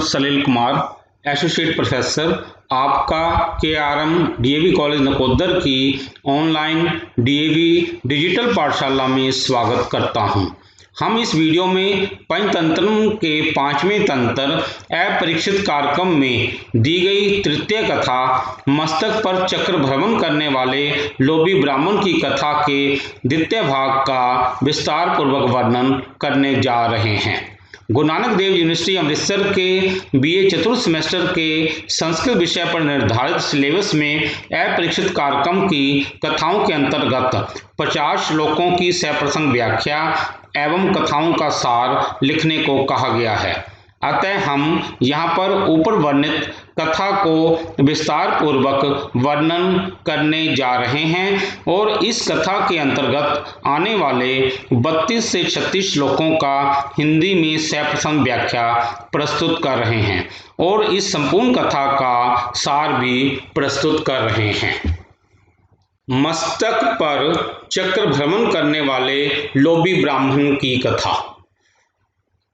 सलील Kumar, associate professor, आपका KRM DAV college Nakodar की online DAV digital पाठशाला में स्वागत करता हूं। हम इस वीडियो में पंचतंत्र के 5वें तंत्र अपरीक्षित कार्यक्रम में दी गई तृतीय कथा मस्तक पर चक्र भ्रमण करने वाले लोभी ब्राह्मण की कथा के द्वितीय भाग का विस्तार पूर्वक वर्णन करने जा रहे हैं। गुरु नानक देव यूनिवर्सिटी अमृतसर के BA चतुर्थ सेमेस्टर के संस्कृत विषय पर निर्धारित सिलेबस में अपरीक्षित कार्यक्रम की कथाओं के अंतर्गत 50 श्लोकों की सप्रसंग व्याख्या एवं कथाओं का सार लिखने को कहा गया है। अतः हम यहाँ पर ऊपर वर्णित कथा को विस्तार पूर्वक वर्णन करने जा रहे हैं और इस कथा के अंतर्गत आने वाले 32 से 36 श्लोकों का हिंदी में सप्रसंग व्याख्या प्रस्तुत कर रहे हैं और इस संपूर्ण कथा का सार भी प्रस्तुत कर रहे हैं। मस्तक पर चक्र भ्रमण करने वाले लोभी ब्राह्मण की कथा।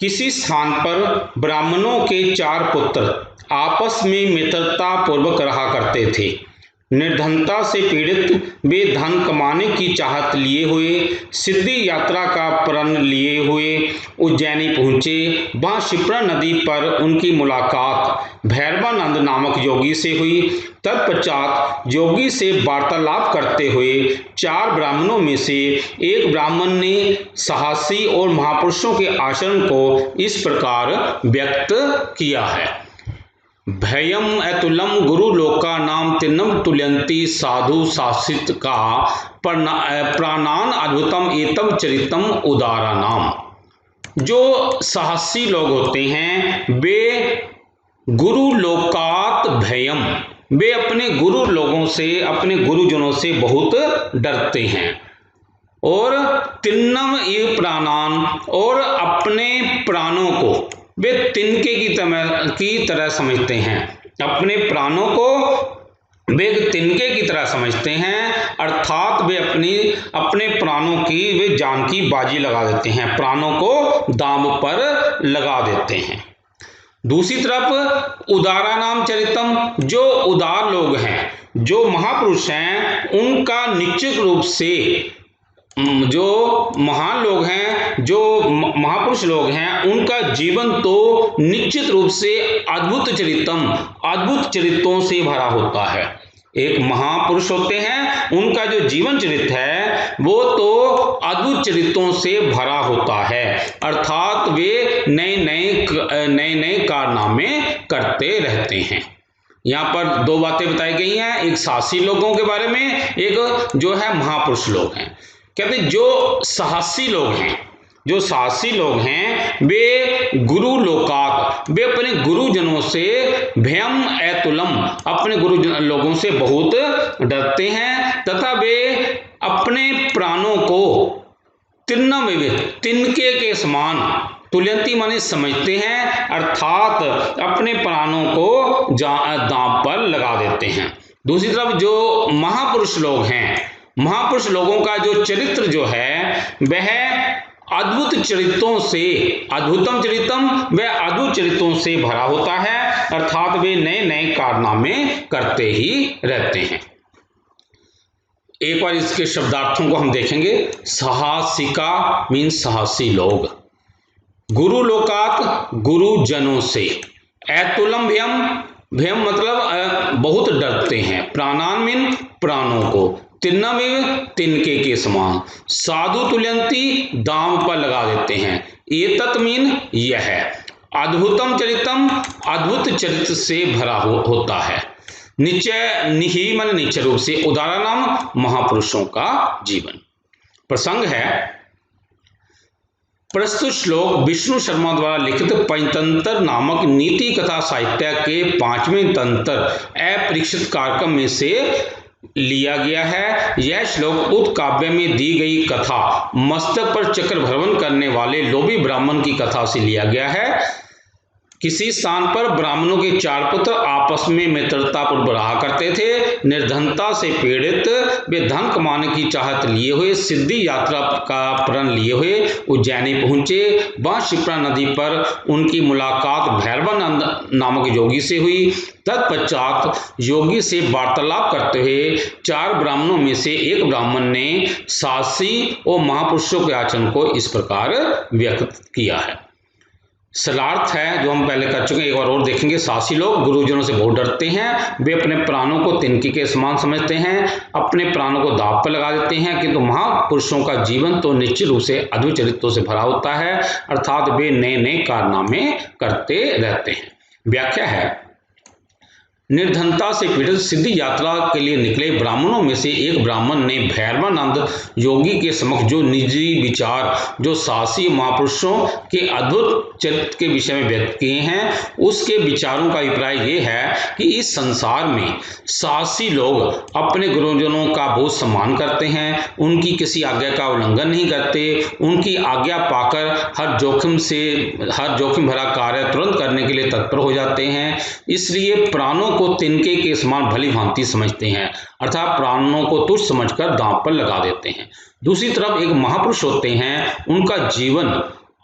किसी स्थान पर ब्राह्मणों के 4 पुत्र आपस में मित्रता पूर्वक रहा करते थे। निर्धनता से पीड़ित वे धन कमाने की चाहत लिए हुए सिद्धि यात्रा का प्रण लिए हुए उज्जैनी पहुँचे। वहाँ क्षिप्रा नदी पर उनकी मुलाकात भैरवानंद नामक योगी से हुई। तत्पश्चात योगी से वार्तालाप करते हुए 4 ब्राह्मणों में से एक ब्राह्मण ने साहसी और महापुरुषों के आचरण को इस प्रकार व्यक्त किया है। भयम अतुलम गुरु लोका नाम तिन्नम तुल्यंती साधु शासित का प्राणान अद्भुतम एतम चरितम उदारा नाम। जो साहसी लोग होते हैं वे गुरु लोकात भयम, वे अपने गुरु लोगों से, अपने गुरुजनों से बहुत डरते हैं। और तिन्नम ये प्राणान, और अपने प्राणों को वे तिनके की तरह समझते हैं। अपने प्राणों को वे तिनके की तरह समझते हैं, अर्थात वे अपने प्राणों की वे जान की बाजी लगा देते हैं, प्राणों को दांव पर लगा देते हैं। दूसरी तरफ उदारा नाम चरितम, जो उदार लोग हैं, जो महापुरुष हैं, उनका निश्चित रूप से, जो महान लोग हैं, जो महापुरुष लोग हैं, उनका जीवन तो निश्चित रूप से अद्भुत चरित्रों से भरा होता है। एक महापुरुष होते हैं, उनका जो जीवन चरित्र है वो तो अद्भुत चरित्रों से भरा होता है, अर्थात वे नए नए कारनामे करते रहते हैं। यहाँ पर 2 बातें बताई गई हैं, एक साहसी लोगों के बारे में, एक जो है महापुरुष लोग हैं। कहते जो साहसी लोग हैं वे गुरु लोकात, वे अपने गुरुजनों से भयम अतुलम, अपने गुरुजन लोगों से बहुत डरते हैं, तथा वे अपने प्राणों को तिनके के समान, तुल्यंती माने समझते हैं, अर्थात अपने प्राणों को दांव पर लगा देते हैं। दूसरी तरफ जो महापुरुष लोग हैं, महापुरुष लोगों का जो चरित्र जो है वह अद्भुत चरित्रों से, अद्भुतम चरितम, वह अद्भुत चरित्रों से भरा होता है, अर्थात वे नए नए कारनामे करते ही रहते हैं। एक बार इसके शब्दार्थों को हम देखेंगे। साहसिका मीन साहसी लोग, गुरु लोकात गुरुजनों से, अतुलम भयम, भयम मतलब बहुत डरते हैं, प्राणान मीन प्राणों को, तिन्नमेव तिनके के समान, साधु तुल्यंती दांव पर लगा देते हैं, एतत् मीन यह है, अद्भुतम चरितम अद्भुत चरित्र से भरा होता है, निश्चय निहि मन निश्चय रूप से, उदाहरण नाम महापुरुषों का जीवन। प्रसंग है प्रस्तुत श्लोक विष्णु शर्मा द्वारा लिखित पंचतंत्र नामक नीति कथा साहित्य के 5वें तंत्र अपरीक्षित कार्यक्रम में से लिया गया है। यह श्लोक उक्त काव्य में दी गई कथा मस्तक पर चक्र भ्रमण करने वाले लोभी ब्राह्मण की कथा से लिया गया है। किसी स्थान पर ब्राह्मणों के 4 पुत्र आपस में मित्रतापूर्वक रहा करते थे। निर्धनता से पीड़ित वे धन कमाने की चाहत लिए हुए सिद्धि यात्रा का प्रण लिए हुए उज्जैनी पहुंचे। वहां शिप्रा नदी पर उनकी मुलाकात भैरवानंद नामक योगी से हुई। तत्पश्चात योगी से वार्तालाप करते हुए 4 ब्राह्मणों में से एक ब्राह्मण ने साहसी और महापुरुषों के आचरण को इस प्रकार व्यक्त किया है। सलार्थ है जो हम पहले कर चुके हैं, एक बार और देखेंगे। साहसी लोग गुरुजनों से बहुत डरते हैं, वे अपने प्राणों को तिनके के समान समझते हैं, अपने प्राणों को दांव पर लगा देते हैं, किंतु महापुरुषों का जीवन तो निश्चित रूप से अद्भुत चरित्रों से भरा होता है, अर्थात वे नए नए कारनामे करते रहते हैं। व्याख्या है, निर्धनता से पीड़ित सिद्धि यात्रा के लिए निकले ब्राह्मणों में से एक ब्राह्मण ने भैरवानंद योगी के समक्ष जो निजी विचार जो साहसी महापुरुषों के अद्भुत चरित्र के विषय में व्यक्त किए हैं, उसके विचारों का अभिप्राय ये है कि इस संसार में साहसी लोग अपने गुरुजनों का बहुत सम्मान करते हैं, उनकी किसी आज्ञा का उल्लंघन नहीं करते, उनकी आज्ञा पाकर हर जोखिम भरा कार्य तुरंत करने के लिए तत्पर हो जाते हैं। इसलिए प्राणों को तिनके के समान भली भांति समझते हैं, अर्थात प्राणों को तुच्छ समझकर दांव पर लगा देते हैं। दूसरी तरफ एक महापुरुष होते हैं, उनका जीवन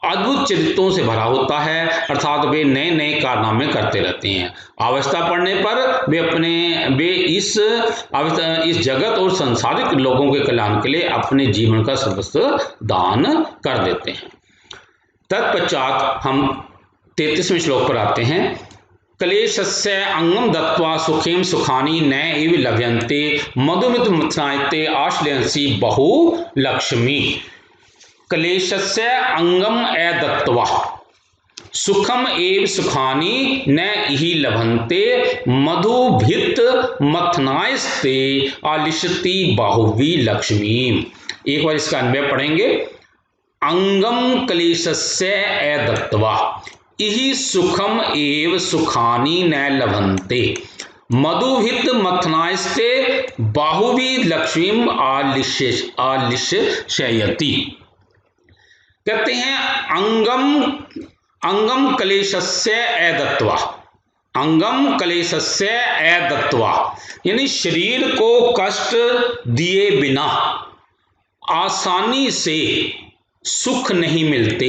अद्भुत चरित्रों से भरा होता है, अर्थात वे नए नए कारनामे करते रहते हैं। आवश्यकता पड़ने पर वे इस जगत और सांसारिक लोगों के कल्याण के लिए अपने जीवन का सर्वस्व दान कर देते हैं। तत्पश्चात हम 33वें श्लोक पर आते हैं। क्लेशस्य अंगम दत्वा सुखेम सुखानी न इव लभ्यन्ते मधुमित मथनायते आश्लयंसी बहु लक्ष्मी। क्लेशस्य अंगम दत्वा सुखम एव सुखानी न इहि लभन्ते मधुभित मथनायस्ते आलिशति बाहुवी लक्ष्मी। एक बार इसका अन्वय पढ़ेंगे। अंगम क्लेशस्य दत्वा इहि सुखम एव सुखानी न लभन्ते मधुभित मथनायस्ते बाहुवी लक्ष्मीम आलिशयति। कहते हैं अंगम क्लेशस्य दत्वा, अंगम क्लेशस्य दत्वा यानी शरीर को कष्ट दिए बिना आसानी से सुख नहीं मिलते।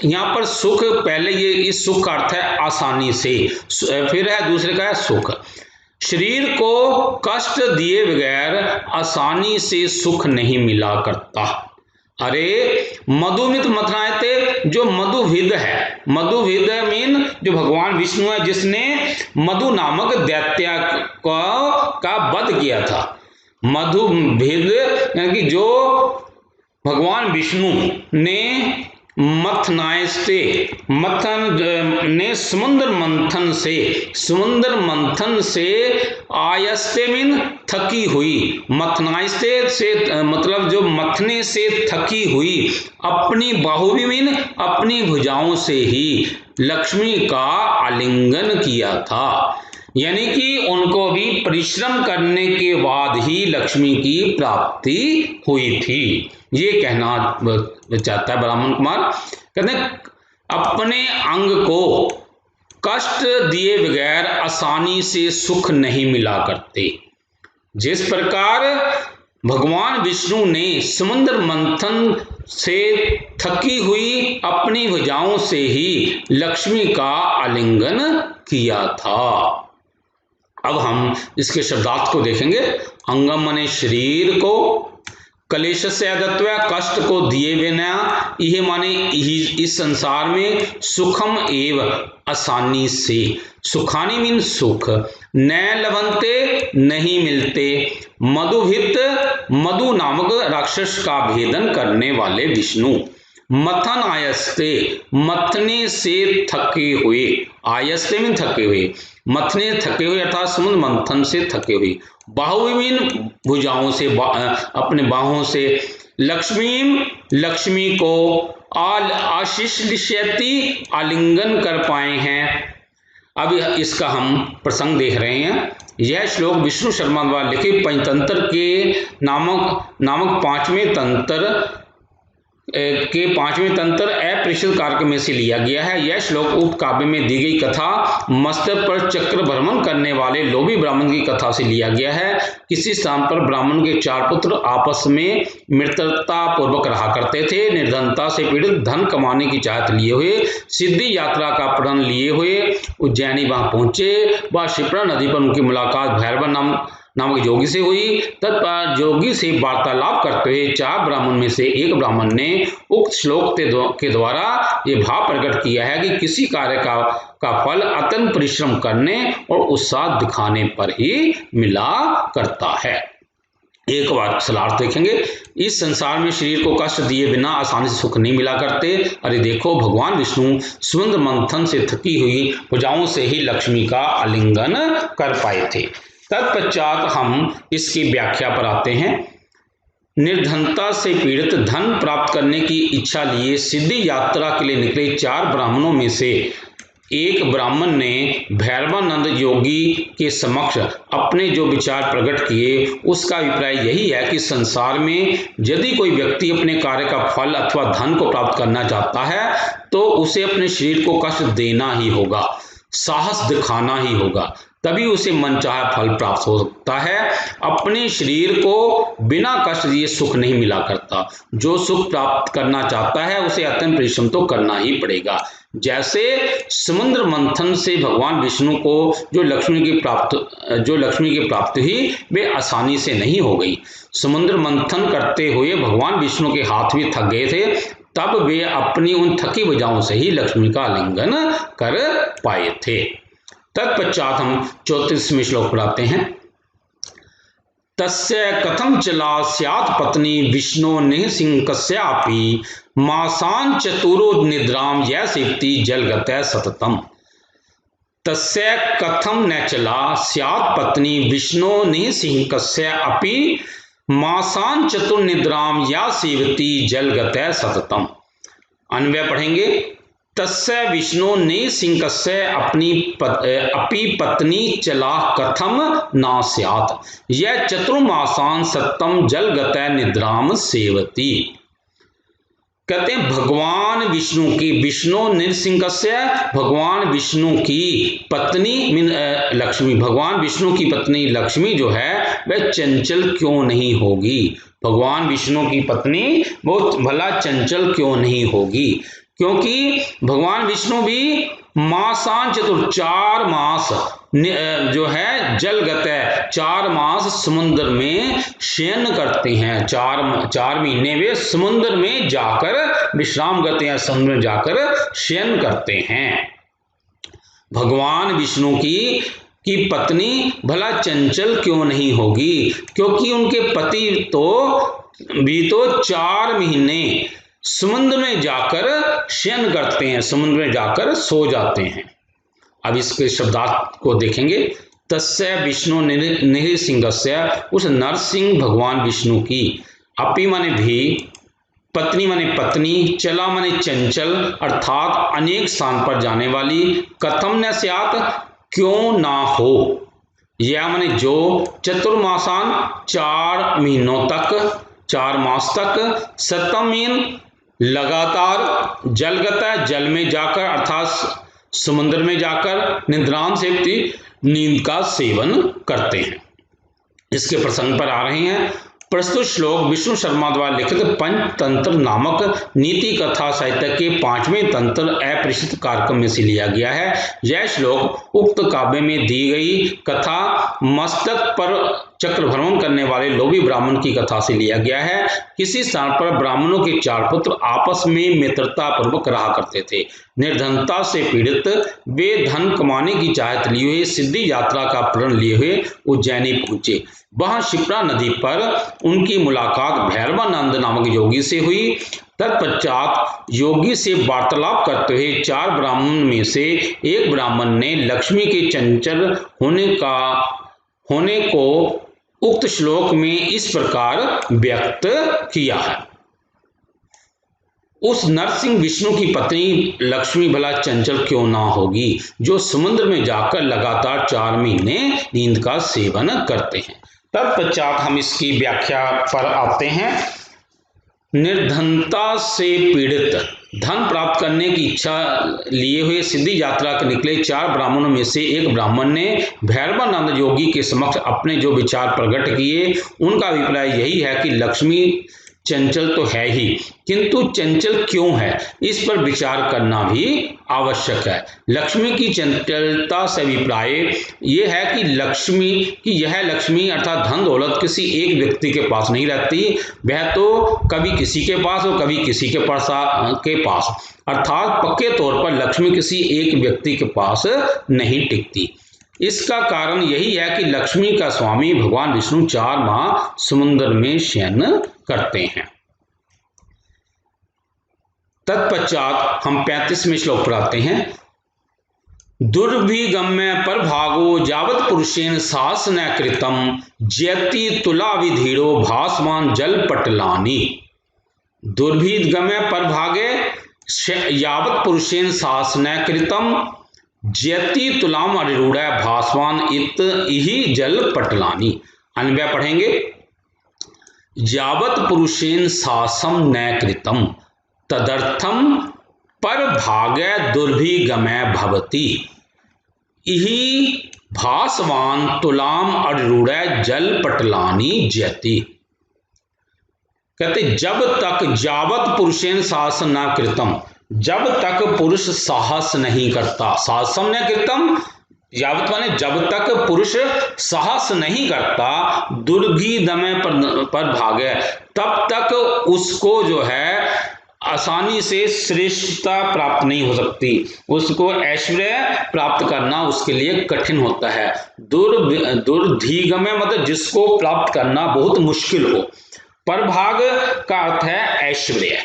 यहाँ पर सुख, पहले ये इस सुख का अर्थ है आसानी से, फिर है दूसरे का है सुख। शरीर को कष्ट दिए बगैर आसानी से सुख नहीं मिला करता। अरे मधुमित मथनायते, जो मधुविद है, मधुविद मीन जो भगवान विष्णु है, जिसने मधु नामक दैत्य का वध किया था। मधुविद यानी कि जो भगवान विष्णु ने मथन ने समुद्र मंथन से आयस्ते मीन थकी हुई, मथनायस्ते से मतलब जो मथने से थकी हुई अपनी बाहुवी मीन अपनी भुजाओं से ही लक्ष्मी का आलिंगन किया था। यानी कि उनको भी परिश्रम करने के बाद ही लक्ष्मी की प्राप्ति हुई थी, ये कहना चाहता है ब्राह्मण कुमार। कहते हैं अपने अंग को कष्ट दिए बगैर आसानी से सुख नहीं मिला करते। जिस प्रकार भगवान विष्णु ने समुद्र मंथन से थकी हुई अपनी भुजाओं से ही लक्ष्मी का आलिंगन किया था। अब हम इसके शब्दार्थ को देखेंगे। अंगम माने शरीर को, क्लेश से दत्व कष्ट को दिए बिना, यह माने इस संसार में, सुखम एव आसानी से, सुखानी मीन सुख, न लभन्ते नहीं मिलते, मधुभित मधु नामक राक्षस का भेदन करने वाले विष्णु, मथन आयस्ते मथने से थके हुए, आयस्ते में थके हुए, मथने थके हुए अर्थात समुद्र मंथन से थके हुए, बाहुवीन भुजाओं से अपने बाहों से, लक्ष्मी को आशिष्यति आलिंगन कर पाए हैं। अब इसका हम प्रसंग देख रहे हैं। यह श्लोक विष्णु शर्मा द्वारा लिखित पंचतंत्र के नामक 5वें तंत्र के 5वें तंत्र अपरिचित कारक में से लिया गया है। यह श्लोक उक्त काव्य में दी गई कथा मस्तक पर चक्र भ्रमण करने वाले लोभी ब्राह्मण की कथा से लिया गया है। किसी स्थान पर ब्राह्मण के 4 पुत्र आपस में मित्रता पूर्वक रहा करते थे। निर्धनता से पीड़ित, धन कमाने की चाहत लिए हुए, सिद्धि यात्रा का प्रण लिए हुए उज्जैनी वहां पहुंचे। वह क्षिप्रा नदी पर उनकी मुलाकात भैरव नामक योगी से हुई। तत्पर योगी से वार्तालाप करते हुए 4 ब्राह्मण में से एक ब्राह्मण ने उक्त श्लोक के द्वारा ये भाव प्रकट किया है कि किसी कार्य का फल अत्यंत परिश्रम करने और उत्साह दिखाने पर ही मिला करता है। एक वाक्यार्थ देखेंगे। इस संसार में शरीर को कष्ट दिए बिना आसानी से सुख नहीं मिला करते। अरे देखो, भगवान विष्णु समुद्र मंथन से थकी हुई भुजाओं से ही लक्ष्मी का आलिंगन कर पाए थे। तत्पश्चात हम इसकी व्याख्या पर आते हैं। निर्धनता से पीड़ित, धन प्राप्त करने की इच्छा लिए सिद्धि यात्रा के लिए निकले 4 ब्राह्मणों में से एक ब्राह्मण ने भैरवानंद योगी के समक्ष अपने जो विचार प्रकट किए, उसका अभिप्राय यही है कि संसार में यदि कोई व्यक्ति अपने कार्य का फल अथवा धन को प्राप्त करना चाहता है तो उसे अपने शरीर को कष्ट देना ही होगा, साहस दिखाना ही होगा, तभी उसे मनचाहा फल प्राप्त हो सकता है। अपने शरीर को बिना कष्ट दिए सुख नहीं मिला करता। जो सुख प्राप्त करना चाहता है उसे अत्यंत परिश्रम तो करना ही पड़ेगा। जैसे समुद्र मंथन से भगवान विष्णु को जो लक्ष्मी की प्राप्ति हुई वे आसानी से नहीं हो गई। समुद्र मंथन करते हुए भगवान विष्णु के हाथ भी थक गए थे, तब वे अपनी उन थकी भुजाओं से ही लक्ष्मी का आलिंगन कर पाए थे। तत्पश्चात हम 34वें श्लोक पढ़ाते हैं। तस्य कथम चला स्यात् पत्नी विष्णो निःसिंहकस्यापि मासान् चतुरो निद्रां यः सेवति जलगतः सततम्। तस्य कथम न चला स्यात् पत्नी विष्णो निःसिंहकस्यापि मासान् चतुर निद्रां यः सेवति जलगतः सततम्। अन्वय पढ़ेंगे। तस्य विष्णु निःसिंहकस्य अपि पत्नी चला कथम न स्यात् यह चतुर्मासान् सततम् जलगतः निद्राम सेवति। कहते हैं भगवान विष्णु की, विष्णु निःसिंहकस्य भगवान विष्णु की पत्नी लक्ष्मी, भगवान विष्णु की पत्नी लक्ष्मी जो है वह चंचल क्यों नहीं होगी। भगवान विष्णु की पत्नी वो भला चंचल क्यों नहीं होगी, क्योंकि भगवान विष्णु भी मासान् चतुर 4 मास जो है जलगत है, 4 मास समुद्र में शयन करते हैं। 4 महीने वे समुद्र में जाकर विश्राम करते हैं, समुद्र में जाकर शयन करते हैं। भगवान विष्णु की पत्नी भला चंचल क्यों नहीं होगी, क्योंकि उनके पति भी तो 4 महीने समुद्र में जाकर शयन करते हैं, समुद्र में जाकर सो जाते हैं। अब इसके शब्दार्थ को देखेंगे। तस्य विष्णु निःसिंहकस्य, उस नरसिंह भगवान विष्णु की, अपि माने भी, पत्नी माने पत्नी, चला माने चंचल अर्थात अनेक स्थान पर जाने वाली, कथम न स्यात् क्यों ना हो, यह माने जो, चतुर्मासान 4 महीनों तक, 4 मास तक, सततम लगातार, जलगत जल में जाकर अर्थात समुद्र में जाकर, निद्राम सेवती नींद का सेवन करते हैं। इसके प्रसंग पर आ रहे हैं। प्रस्तुत श्लोक विष्णु शर्मा द्वारा लिखित पंचतंत्र नामक नीति कथा साहित्य के 5वें तंत्र अपरिचित कारक में से लिया गया है। यह श्लोक उक्त काव्य में दी गई कथा मस्तक पर चक्र भ्रमण करने वाले लोभी ब्राह्मण की कथा से लिया गया है। किसी स्थान पर ब्राह्मणों के 4 पुत्र आपस में मित्रता पूर्वक रहा करते थे। निर्धनता से पीड़ित वे धन कमाने की चाहत लिए हुए सिद्धि यात्रा का प्रण लिए हुए उज्जैनी पहुंचे। वहां क्षिप्रा नदी पर उनकी मुलाकात भैरवानंद नामक योगी से हुई। तत्पश्चात योगी से वार्तालाप करते हुए 4 ब्राह्मण में से एक ब्राह्मण ने लक्ष्मी के चंचल होने को उक्त श्लोक में इस प्रकार व्यक्त किया है। उस नरसिंह विष्णु की पत्नी लक्ष्मी भला चंचल क्यों ना होगी, जो समुद्र में जाकर लगातार 4 महीने नींद का सेवन करते हैं। तत्पश्चात हम इसकी व्याख्या पर आते हैं। निर्धनता से पीड़ित धन प्राप्त करने की इच्छा लिए हुए सिद्धि यात्रा के निकले 4 ब्राह्मणों में से एक ब्राह्मण ने भैरवानंद योगी के समक्ष अपने जो विचार प्रकट किए। उनका अभिप्राय यही है कि लक्ष्मी चंचल तो है ही, किंतु चंचल क्यों है, इस पर विचार करना भी आवश्यक है। लक्ष्मी की चंचलता से अभिप्राय ये है कि यह लक्ष्मी अर्थात धन दौलत किसी एक व्यक्ति के पास नहीं रहती, वह तो कभी किसी के पास और कभी किसी के पास, अर्थात पक्के तौर पर लक्ष्मी किसी एक व्यक्ति के पास नहीं टिकती। इसका कारण यही है कि लक्ष्मी का स्वामी भगवान विष्णु 4 माह समुद्र में शयन करते हैं। तत्पश्चात हम 35वें श्लोक पर आते हैं। दुर्भिगम्य परभागो यावत् पुरुषेण साहस न कृतम जयति तुला विधीरो भासमान जल पटलानि। दुर्भिगम्य परभागे यावत् पुरुषेण साहस न कृतम जयति तुलाम अरूढ़ भासवान इत इहि जल पटलानि। अन्वय पढ़ेंगे। यावत् पुरुषेण साहसम न कृतम तदर्थम पर भाग्य दुर्भिगमय भवति इहि भासवान तुलाम अरूढ़ जल पटलानि जयति। कहते जब तक यावत् पुरुषेण साहस न कृतम, जब तक पुरुष साहस नहीं करता, साहसम न कृतम यावत माने जब तक पुरुष साहस नहीं करता, दुर्भिगमय पर भागे, तब तक उसको जो है आसानी से श्रेष्ठता प्राप्त नहीं हो सकती, उसको ऐश्वर्य प्राप्त करना उसके लिए कठिन होता है। दुर्भिगमय मतलब जिसको प्राप्त करना बहुत मुश्किल हो। परभाग का अर्थ है ऐश्वर्य,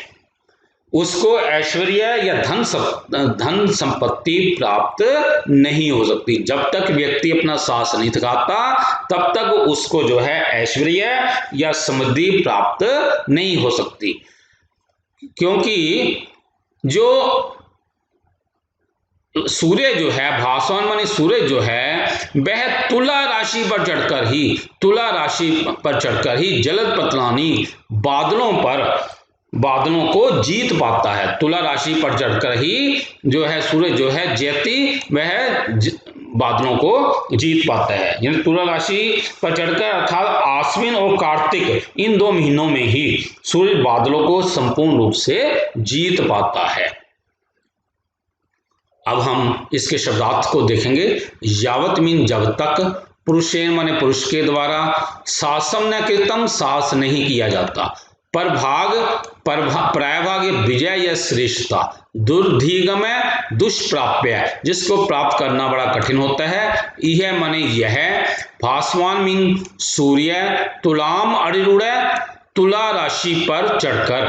उसको ऐश्वर्य या धन संपत्ति प्राप्त नहीं हो सकती। जब तक व्यक्ति अपना साहस नहीं दिखाता तब तक उसको जो है ऐश्वर्य या समृद्धि प्राप्त नहीं हो सकती, क्योंकि जो सूर्य जो है भासवान माने सूर्य जो है वह तुला राशि पर चढ़कर ही जलद पतलानी बादलों को जीत पाता है। तुला राशि पर चढ़कर ही जो है सूर्य जो है जयति वह बादलों को जीत पाता है। यानी तुला राशि पर चढ़कर अर्थात आश्विन और कार्तिक इन 2 महीनों में ही सूर्य बादलों को संपूर्ण रूप से जीत पाता है। अब हम इसके शब्दार्थ को देखेंगे। यावत मीन जब तक, पुरुषेण माने पुरुष के द्वारा, साहसम न कृतम साहस नहीं किया जाता, प्रायभाग विजय या श्रेष्ठता, दुर्धिगमय दुष्प्राप्य जिसको प्राप्त करना बड़ा कठिन होता है, यह माने यह, भासवान मीन सूर्य, तुलाम अरूढ़ तुला राशि पर चढ़कर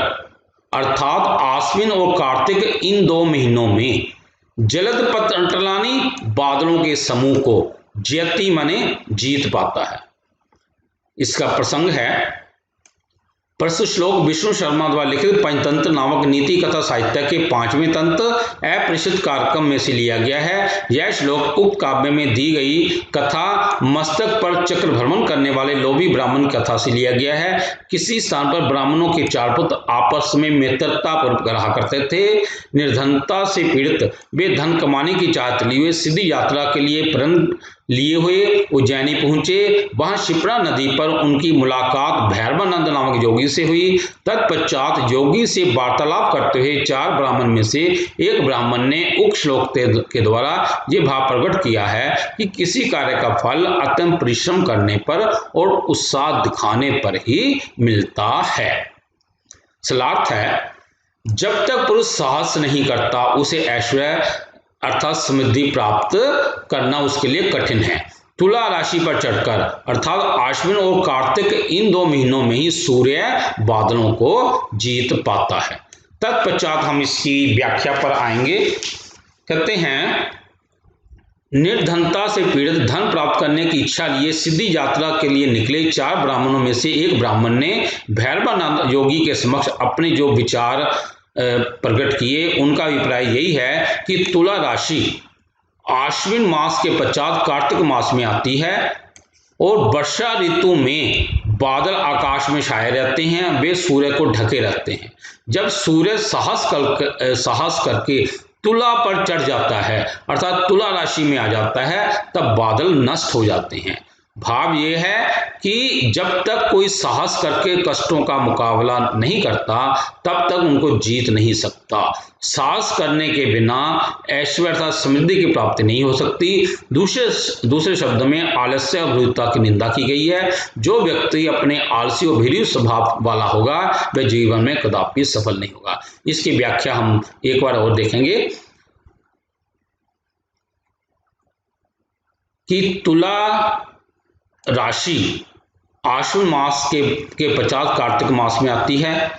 अर्थात आश्विन और कार्तिक इन 2 महीनों में जलद पटलानी बादलों के समूह को जयति माने जीत पाता है। इसका प्रसंग है प्रस्तुत श्लोक विष्णु शर्मा द्वारा लिखित पंचतंत्र नामक नीति कथा साहित्य के 5वें तंत्र अप्रसिद्ध कार्यक्रम में से लिया गया है। यह श्लोक उक्त काव्य में दी गई कथा मस्तक पर चक्र भ्रमण करने वाले लोभी ब्राह्मण कथा से लिया गया है। किसी स्थान पर ब्राह्मणों के 4 पुत्र आपस में मित्रता पूर्वक रहा करते थे। निर्धनता से पीड़ित वे धन कमाने की चाहत लिए सिद्धि यात्रा के लिए प्रण लिए हुए उज्जैनी पहुंचे। वहां शिप्रा नदी पर उनकी मुलाकात भैरवानंद नामक योगी से हुई। तत्पश्चात योगी से वार्तालाप करते हुए 4 ब्राह्मण में से एक ब्राह्मण ने उक्त श्लोक के द्वारा ये भाव प्रकट किया है कि किसी कार्य का फल अत्यंत परिश्रम करने पर और उत्साह दिखाने पर ही मिलता है। सलार्थ है, जब तक पुरुष साहस नहीं करता उसे ऐश्वर्य अर्थात समृद्धि प्राप्त करना उसके लिए कठिन है। तुला राशि पर चढ़कर अर्थात आश्विन और कार्तिक इन 2 महीनों में ही सूर्य बादलों को जीत पाता है। तत्पश्चात हम इसकी व्याख्या पर आएंगे। कहते हैं, निर्धनता से पीड़ित धन प्राप्त करने की इच्छा लिए सिद्धि यात्रा के लिए निकले 4 ब्राह्मणों में से एक ब्राह्मण ने भैरवानंद योगी के समक्ष अपने जो विचार प्रकट किए। उनका अभिप्राय यही है कि तुला राशि आश्विन मास के पश्चात कार्तिक मास में आती है और वर्षा ऋतु में बादल आकाश में छाए रहते हैं, वे सूर्य को ढके रहते हैं। जब सूर्य साहस करके तुला पर चढ़ जाता है अर्थात तुला राशि में आ जाता है, तब बादल नष्ट हो जाते हैं। भाव ये है कि जब तक कोई साहस करके कष्टों का मुकाबला नहीं करता तब तक उनको जीत नहीं सकता। साहस करने के बिना ऐश्वर्य अर्थात समृद्धि की प्राप्ति नहीं हो सकती। दूसरे शब्द में आलस्य और भ्रूता की निंदा की गई है। जो व्यक्ति अपने आलसी और भीरू स्वभाव वाला होगा वह जीवन में कदापि सफल नहीं होगा। इसकी व्याख्या हम एक बार और देखेंगे कि तुला राशि आश्विन मास के 50 कार्तिक मास में आती है।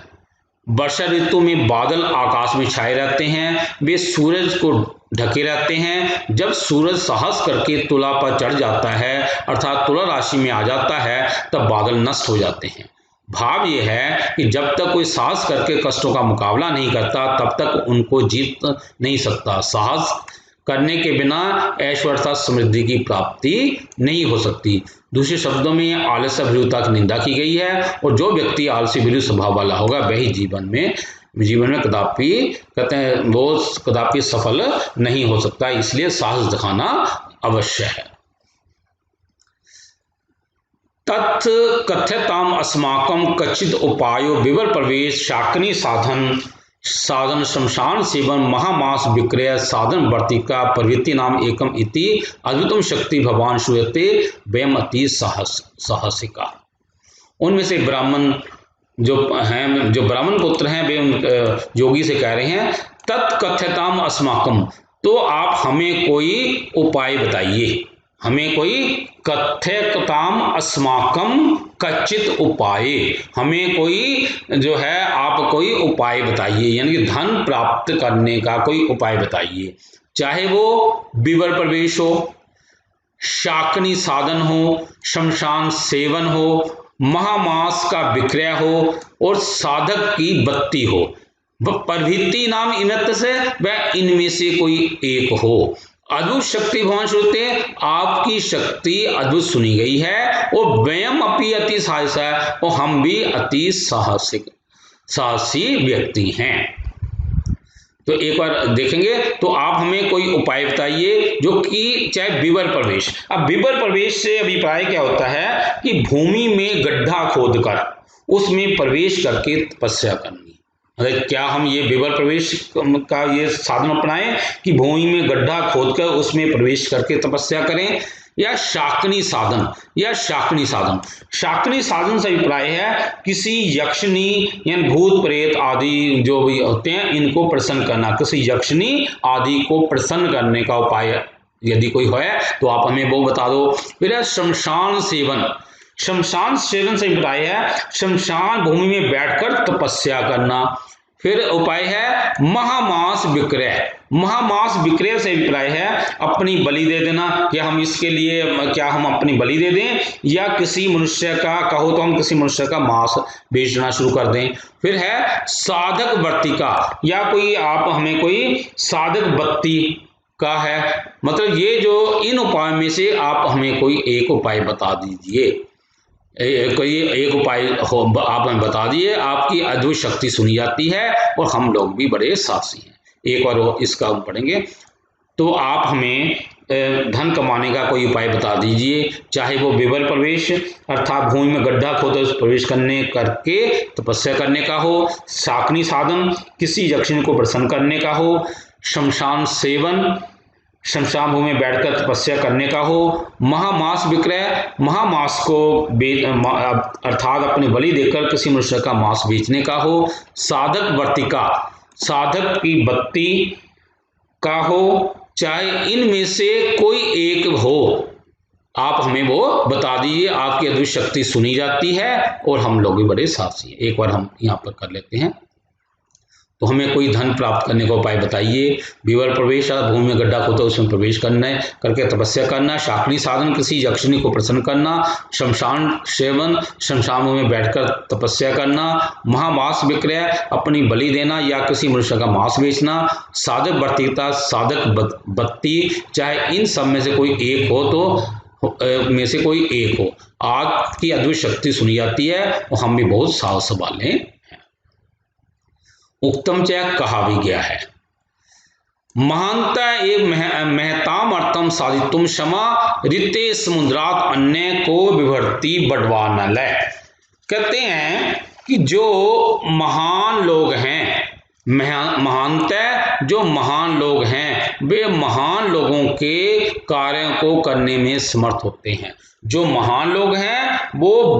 वर्षा ऋतु में बादल आकाश में छाए रहते हैं, वे सूरज को ढके रहते हैं। जब सूरज साहस करके तुला पर चढ़ जाता है अर्थात तुला राशि में आ जाता है, तब बादल नष्ट हो जाते हैं। भाव यह है कि जब तक कोई साहस करके कष्टों का मुकाबला नहीं करता तब तक उनको जीत नहीं सकता। साहस करने के बिना ऐश्वर्य अर्थात समृद्धि की प्राप्ति नहीं हो सकती। दूसरे शब्दों में आलस्य भ्रूता की निंदा की गई है, और जो व्यक्ति आलसी भीरू स्वभाव वाला होगा वही जीवन में कदापि कहते हैं वो कदापि सफल नहीं हो सकता। इसलिए साहस दिखाना अवश्य है। तत् कथ्यताम अस्माकं कच्चिद उपायो विवर प्रवेश शाकिनी साधन श्मशान सेवन महामास विक्रय साधन वर्तिका प्रवृत्ति नाम एकम इति अद्भुतम शक्ति भगवान श्रूयते वयम अति साहसिका। उनमें से ब्राह्मण जो ब्राह्मण पुत्र हैं वे योगी से कह रहे हैं, तत्कथ्यताम अस्माकम, तो आप हमें कोई उपाय बताइए, हमें कोई कथ्यताम अस्माकम कच्चित उपाय, हमें कोई जो है आप कोई उपाय बताइए, यानी कि धन प्राप्त करने का कोई उपाय बताइए। चाहे वो विवर प्रवेश हो, शाकिनी साधन हो, शमशान सेवन हो, महामास का विक्रय हो और साधक की बत्ती हो। वह प्रवृत्ति नाम इनत से वह इनमें से कोई एक हो। अद्भुत शक्ति भगवान श्रुते, आपकी शक्ति अद्भुत सुनी गई है, और वयम अपि अति साहस है, और हम भी अति साहसी व्यक्ति हैं। तो एक बार देखेंगे, तो आप हमें कोई उपाय बताइए जो कि चाहे विवर प्रवेश। अब विवर प्रवेश से अभिप्राय क्या होता है कि भूमि में गड्ढा खोदकर उसमें प्रवेश करके तपस्या करनी। क्या हम ये विवर प्रवेश का ये साधन अपनाएं कि भूमि में गड्ढा खोदकर उसमें प्रवेश करके तपस्या करें, या शाकिनी साधन शाकिनी साधन से अभिप्राय है किसी यक्षिणी या भूत प्रेत आदि जो भी होते हैं इनको प्रसन्न करना, किसी यक्षिणी आदि को प्रसन्न करने का उपाय यदि कोई है तो आप हमें वो बता दो। फिर शमशान सेवन से अभिप्राय है शमशान भूमि में बैठकर तपस्या करना। फिर उपाय है महामास विक्रय से अभिप्राय है अपनी बलि दे देना, क्या हम इसके लिए क्या हम अपनी बलि दे दें, या किसी मनुष्य का कहो तो हम किसी मनुष्य का मांस बेचना शुरू कर दें। फिर है साधक वर्तिका, या कोई आप हमें कोई साधक बत्ती का है, मतलब ये जो इन उपायों में से आप हमें कोई एक उपाय बता दीजिए, कोई एक उपाय हो आप हमें बता दिए। आपकी अद्भुत शक्ति सुनी जाती है और हम लोग भी बड़े साहसी हैं। एक बार इसका हम पढ़ेंगे। तो आप हमें धन कमाने का कोई उपाय बता दीजिए, चाहे वो विवर प्रवेश अर्थात भूमि में गड्ढा खोदकर उस प्रवेश करके तपस्या करने का हो, शाकिनी साधन किसी यक्षिणी को प्रसन्न करने का हो, शमशान सेवन शमशान भूमि में बैठकर तपस्या करने का हो, महामास विक्रय महामास को अर्थात अपनी बलि देकर किसी मनुष्य का मांस बेचने का हो, साधक वर्तिका साधक की बत्ती का हो, चाहे इनमें से कोई एक हो आप हमें वो बता दीजिए। आपकी अद्भुत शक्ति सुनी जाती है और हम लोग भी बड़े साहसी हैं। एक बार हम यहाँ पर कर लेते हैं। तो हमें कोई धन प्राप्त करने का उपाय बताइए। विवर प्रवेश भूमि में गड्ढा खोदकर उसमें प्रवेश करना है करके तपस्या करना, शाकिनी साधन किसी यक्षिणी को प्रसन्न करना, शमशान सेवन शमशान में बैठकर तपस्या करना, महामास विक्रय अपनी बलि देना या किसी मनुष्य का मांस बेचना, साधक वर्तिकता साधक बत्ती, चाहे इन सब में से कोई एक हो तो में से कोई एक हो। आग की अद्भुत शक्ति सुनी जाती है और हम भी बहुत साहस वाले हैं। उक्तम च कहा भी गया है, महानता एव महताम अर्थम साधितुम क्षमा ऋते समुद्रात अन्य को विभर्ति बडवानलय। कहते हैं कि जो महान लोग हैं, महानतः जो महान लोग हैं वे महान लोगों के कार्यों को करने में समर्थ होते हैं। जो महान लोग हैं वो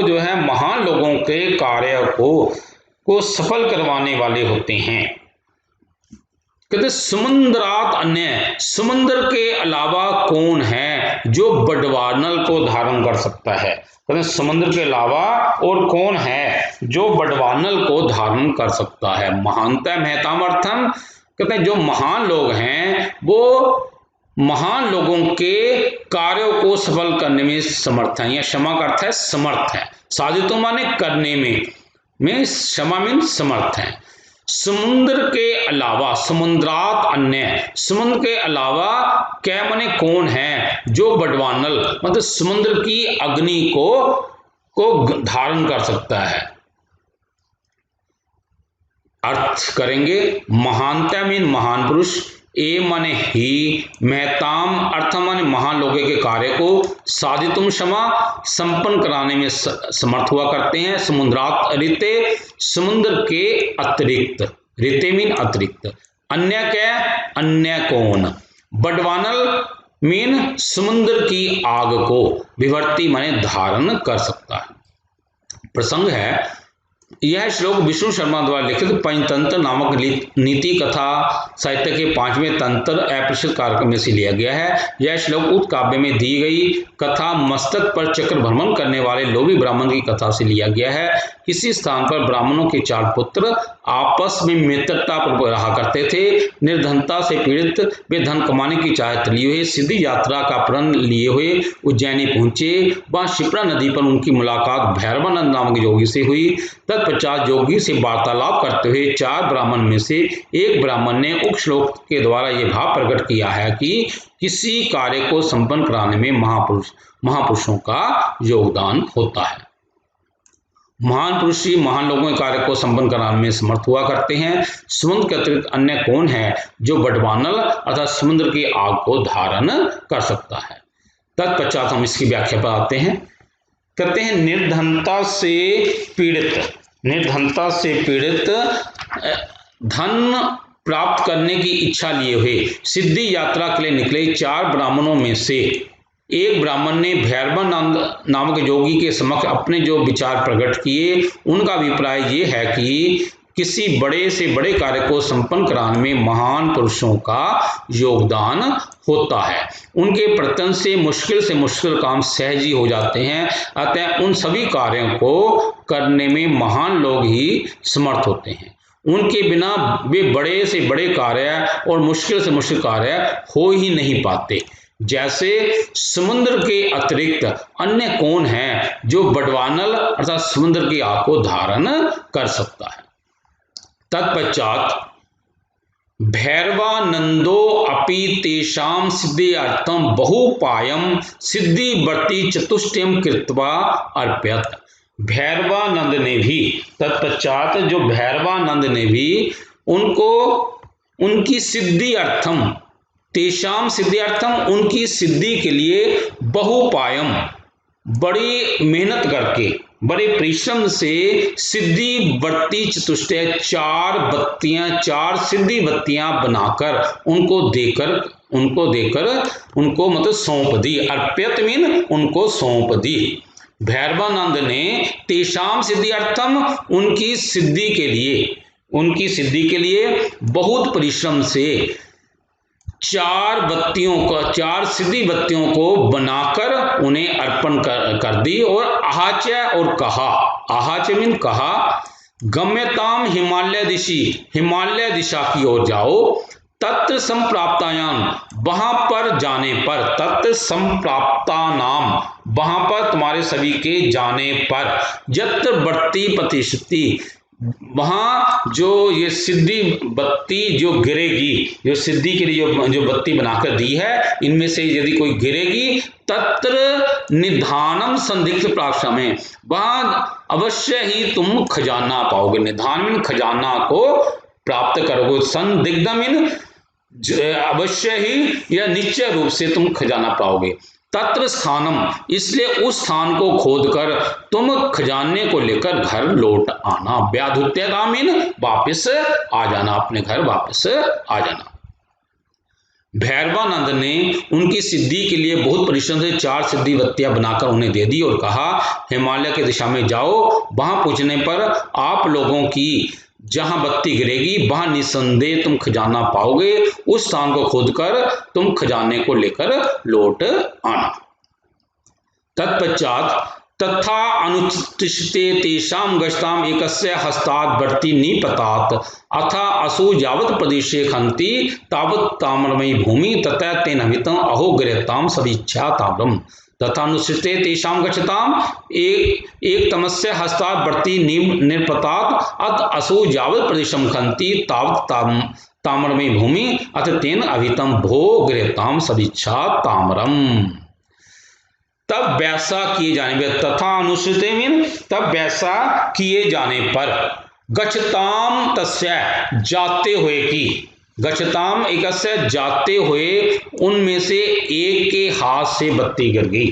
जो है महान लोगों के कार्य को सफल करवाने वाले होते हैं। कहते समुद्रात अन्य, समुद्र के अलावा कौन है जो बडवानल को धारण कर सकता है। कहते समुद्र के अलावा और कौन है जो बडवानल को धारण कर सकता है। महानता महतामर्थम, कहते हैं जो महान लोग हैं वो महान लोगों के कार्यों को सफल करने में समर्थ है, या क्षमा का अर्थ है समर्थ है। साधितों माने करने में क्षमा मीन समर्थ है। समुद्र के अलावा, समुद्रात अन्य, समुद्र के अलावा क्या माने कौन है जो बडवानल मतलब समुद्र की अग्नि को धारण कर सकता है। अर्थ करेंगे महानता मीन महान पुरुष, ए माने ही, महताम अर्थ माने महान लोगों के कार्य को, साधितुम क्षमा संपन्न कराने में समर्थ हुआ करते हैं। समुद्रात ऋते, समुद्र के अतिरिक्त, ऋते मीन अतिरिक्त, अन्य क्या, अन्य कौन, बडवानल मीन समुद्र की आग को, विभर्ति माने धारण कर सकता है। प्रसंग है, यह श्लोक विष्णु शर्मा द्वारा लिखित पंचतंत्र नामक नीति कथा साहित्य के 5वें तंत्र अप्रसिद्ध कारक में से लिया गया है। यह श्लोक उक्त काव्य में दी गई कथा मस्तक पर चक्र भ्रमण करने वाले लोभी ब्राह्मण की कथा से लिया गया है। किसी स्थान पर ब्राह्मणों के 4 पुत्र आपस में मित्रता पर रहा करते थे। निर्धनता से पीड़ित वे धन कमाने की चाहत लिए हुए सिद्धि यात्रा का प्रण लिए हुए उज्जैनी पहुंचे। वहां शिप्रा नदी पर उनकी मुलाकात भैरवानंद नामक योगी से हुई। तत्पश्चात योगी से वार्तालाप करते हुए 4 ब्राह्मण में से एक ब्राह्मण ने उक्त श्लोक के द्वारा ये भाव प्रकट किया है कि किसी कार्य को संपन्न कराने में महापुरुषों का योगदान होता है। महान पुरुष ही महान लोगों के कार्य को संपन्न कराने में समर्थ हुआ करते हैं। समुद्र के अतिरिक्त अन्य कौन है जो बडवानल अर्थात समुद्र की आग को धारण कर सकता है। तत्पश्चात हम इसकी व्याख्या पर आते हैं। कहते हैं निर्धनता से पीड़ित धन प्राप्त करने की इच्छा लिए हुए सिद्धि यात्रा के लिए निकले 4 ब्राह्मणों में से एक ब्राह्मण ने भैरवानंद नामक योगी के समक्ष अपने जो विचार प्रकट किए। उनका अभिप्राय ये है कि किसी बड़े से बड़े कार्य को संपन्न कराने में महान पुरुषों का योगदान होता है। उनके प्रयत्न से मुश्किल काम सहज ही हो जाते हैं। अतः उन सभी कार्यों को करने में महान लोग ही समर्थ होते हैं। उनके बिना वे बड़े से बड़े कार्य और मुश्किल से मुश्किल कार्य हो ही नहीं पाते। जैसे समुद्र के अतिरिक्त अन्य कौन है जो बडवानल अर्थात समुद्र की आग को धारण कर सकता है। तत्पश्चात भैरवानंदो अपि तेषां सिद्ध्यर्थम बहुपायम सिद्धिवर्ति चतुष्टयम कृत्वा अर्पयत। भैरवानंद ने भी, तत्पश्चात जो भैरवानंद ने भी उनको उनकी सिद्ध्यर्थम, तेषाम सिद्ध्यर्थम उनकी सिद्धि के लिए बहुपायम बड़ी मेहनत करके बड़े परिश्रम से सिद्धिवर्ती चतुष्टय 4 बत्तियां 4 सिद्धि बत्तियां बनाकर उनको देकर उनको मतलब सौंप दी। अर्प्यत मीन उनको सौंप दी। भैरवानंद ने तेषाम सिद्ध्यर्थम उनकी सिद्धि के लिए बहुत परिश्रम से 4 सिद्धि बत्तियों को बनाकर उन्हें अर्पण कर दी। और आहाच्य और कहा, आहाच्य मीन कहा, गम्यताम हिमालय दिशा की ओर जाओ। तत्र संप्राप्तायाम वहां पर जाने पर, तत्र संप्राप्तानाम वहां पर तुम्हारे सभी के जाने पर, यत्र वर्ती प्रतिष्ठिति वहां जो ये सिद्धि बत्ती जो गिरेगी, जो सिद्धि के लिए जो बत्ती बनाकर दी है, इनमें से यदि कोई गिरेगी, तत्र निधानम संदिग्ध प्राप्त में, वहां अवश्य ही तुम खजाना पाओगे। निधान में खजाना को प्राप्त करोगे। संदिग्धम इन अवश्य ही या निश्चय रूप से तुम खजाना पाओगे। तत्र स्थानम, इसलिए उस स्थान को खोदकर तुम खजाने को लेकर घर लौट आना। व्याधुत्यगामिन, वापस आ जाना, अपने घर वापस आ जाना। भैरवानंद ने उनकी सिद्धि के लिए बहुत परिश्रम से 4 सिद्धि बत्तियां बनाकर उन्हें दे दी और कहा, हिमालय की दिशा में जाओ, वहां पहुंचने पर आप लोगों की जहां बत्ती गिरेगी वहां निसंदेह तुम खजाना पाओगे। उस स्थान को खोदकर तुम खजाने को लेकर लौट आना। तत्पश्चात तथा अनुतिष्ठते तेषां गच्छताम एकस्य हस्तात् वर्ति निपतात अथा असौ यावत् प्रदेशे खन्ति तावत् ताम्रमयी भूमि तथा तेन हितम् अहो गृह्यतां सदीच्छा ताम्रम्। तथा अनुसृते तेषां गच्छताम एक तमस्य हस्तात् वर्ति निपतात अथ असौ यावत् प्रदेशं खन्ति तावत् ताम्रमयी भूमि अथ तेन अभितम भो गृह्यतां सदीच्छा ताम्रम्। तब वैसा किए जाने पर, तथा अनुसृते में तब वैसा किए जाने पर, गच्छताम तस्य जाते हुए की, गच्छताम एकस्य जाते हुए उनमें से एक के हाथ से बत्ती गिर गई।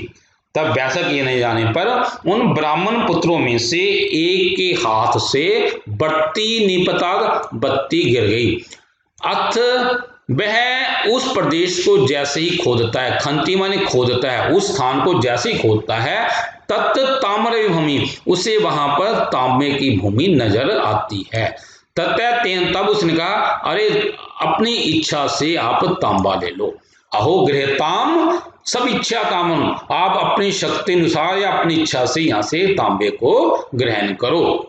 तब वैसा किए नहीं जाने पर उन ब्राह्मण पुत्रों में से एक के हाथ से बत्ती निपतात बत्ती गिर गई। अथ वह उस प्रदेश को जैसे ही खोदता है, खंती माने खोदता है, उस स्थान को जैसे ही खोदता है, तत् ताम्र भूमि, उसे वहां पर तांबे की भूमि नजर आती है। तेन, तब उसने कहा, अरे अपनी इच्छा से आप तांबा ले लो। अहो गृह्यताम सब इच्छा तामन, आप अपनी शक्ति अनुसार या अपनी इच्छा से यहां से तांबे को ग्रहण करो।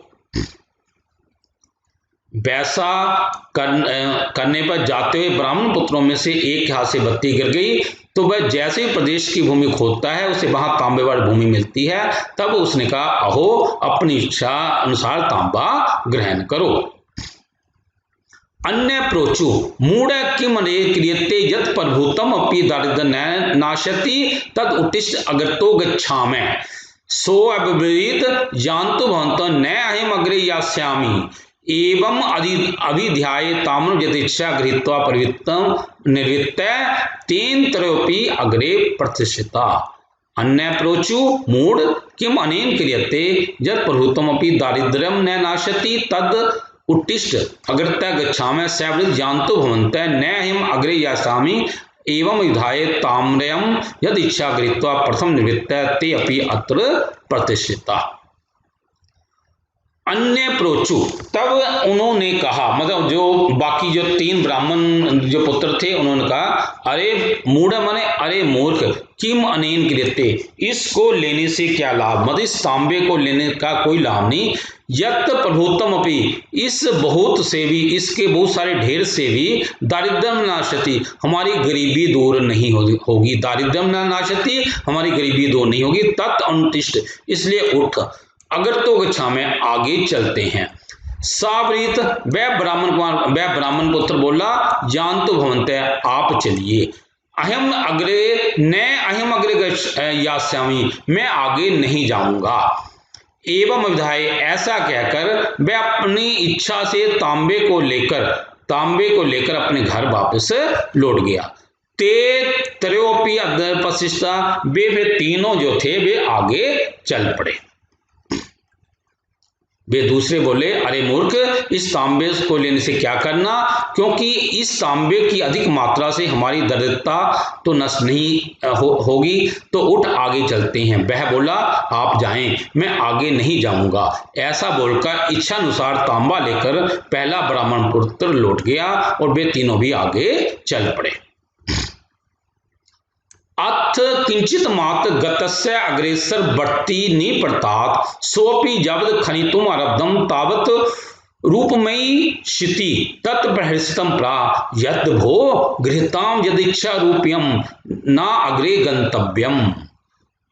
वैसा करने पर जाते हुए ब्राह्मण पुत्रों में से एक के हाथ से बत्ती गिर गई, तो वह जैसे ही प्रदेश की भूमि खोदता है उसे वहां तांबे वाली भूमि मिलती है। तब उसने कहा, अहो अपनी इच्छा अनुसार तांबा ग्रहण करो। अन्य प्रोचु मूढ़ किम रे क्रियते यत् प्रभूतम अपि दारिद्र्य न नाशति तद उत्तिष्ठ अग्रतो गच्छामि सो अब्रवीत जानतु भवन्तः न अहम् अग्रे यास्यामि एवं अभिध्याये ताम्रं यदिच्छा गृहीत्वा प्रवृत्तं निर्वृत्य तेन त्रयोपि अग्रे प्रतिष्ठिता। अन्य प्रोचु मूढ़ किम अनेन क्रियते यत् प्रभूतमपि दारिद्र्यं न नाशति तद उत्तिष्ठ अग्रतः गच्छामि सवृत् जानतो भवन्तः न अहम् अग्रे यास्यामि एवं विधाय ताम्रयं यद इच्छा गृहीत्वा प्रथम निवृत्त ते अपि अत्र प्रतिष्ठिता। अन्य प्रोचु, तब उन्होंने कहा, मतलब जो बाकी जो 3 ब्राह्मण जो पुत्र थे उन्होंने कहा, अरे मूढ़ माने अरे मूर्ख, किम अनेन क्रियते, इसको लेने से क्या लाभ, मतलब इस तांबे को लेने का कोई लाभ नहीं। यत् प्रभूतम अपि, इस बहुत से भी, इसके बहुत सारे ढेर से भी दारिद्र्यम नाशति, हमारी गरीबी दूर नहीं होगी। दारिद्र्यम नाशति, हमारी गरीबी दूर नहीं होगी। तत् अनुतिष्ठ, इसलिए उठ, अगर तो गच्छा में आगे चलते हैं। सावरीत, वह ब्राह्मण पुत्र बोला, जान तो भवन्तः आप चलिए। अहम अग्रे न अहम अग्रे यास्यामि, मैं आगे नहीं जाऊंगा। एवं विधाय, ऐसा कहकर वह अपनी इच्छा से तांबे को लेकर अपने घर वापस लौट गया। ते त्रयोपि अग्रे प्रतिष्ठिता, वे तीनों जो थे वे आगे चल पड़े। वे दूसरे बोले, अरे मूर्ख, इस तांबे को लेने से क्या करना, क्योंकि इस तांबे की अधिक मात्रा से हमारी दरिद्रता तो नष्ट नहीं होगी, तो उठ आगे चलते हैं। वह बोला, आप जाएं, मैं आगे नहीं जाऊंगा। ऐसा बोलकर इच्छानुसार तांबा लेकर पहला ब्राह्मण पुत्र लौट गया और वे तीनों भी आगे चल पड़े। अथ किंचित मात्र गतस्य अग्रेसर बढ़ती निपड़तात सोपि जबद खनितुम आरब्धम तावत रूपमयी क्षिति तत्प्रहृष्टम प्रा यद भो गृहताम यदिच्छा रूप्यम ना अग्रे गंतव्यम।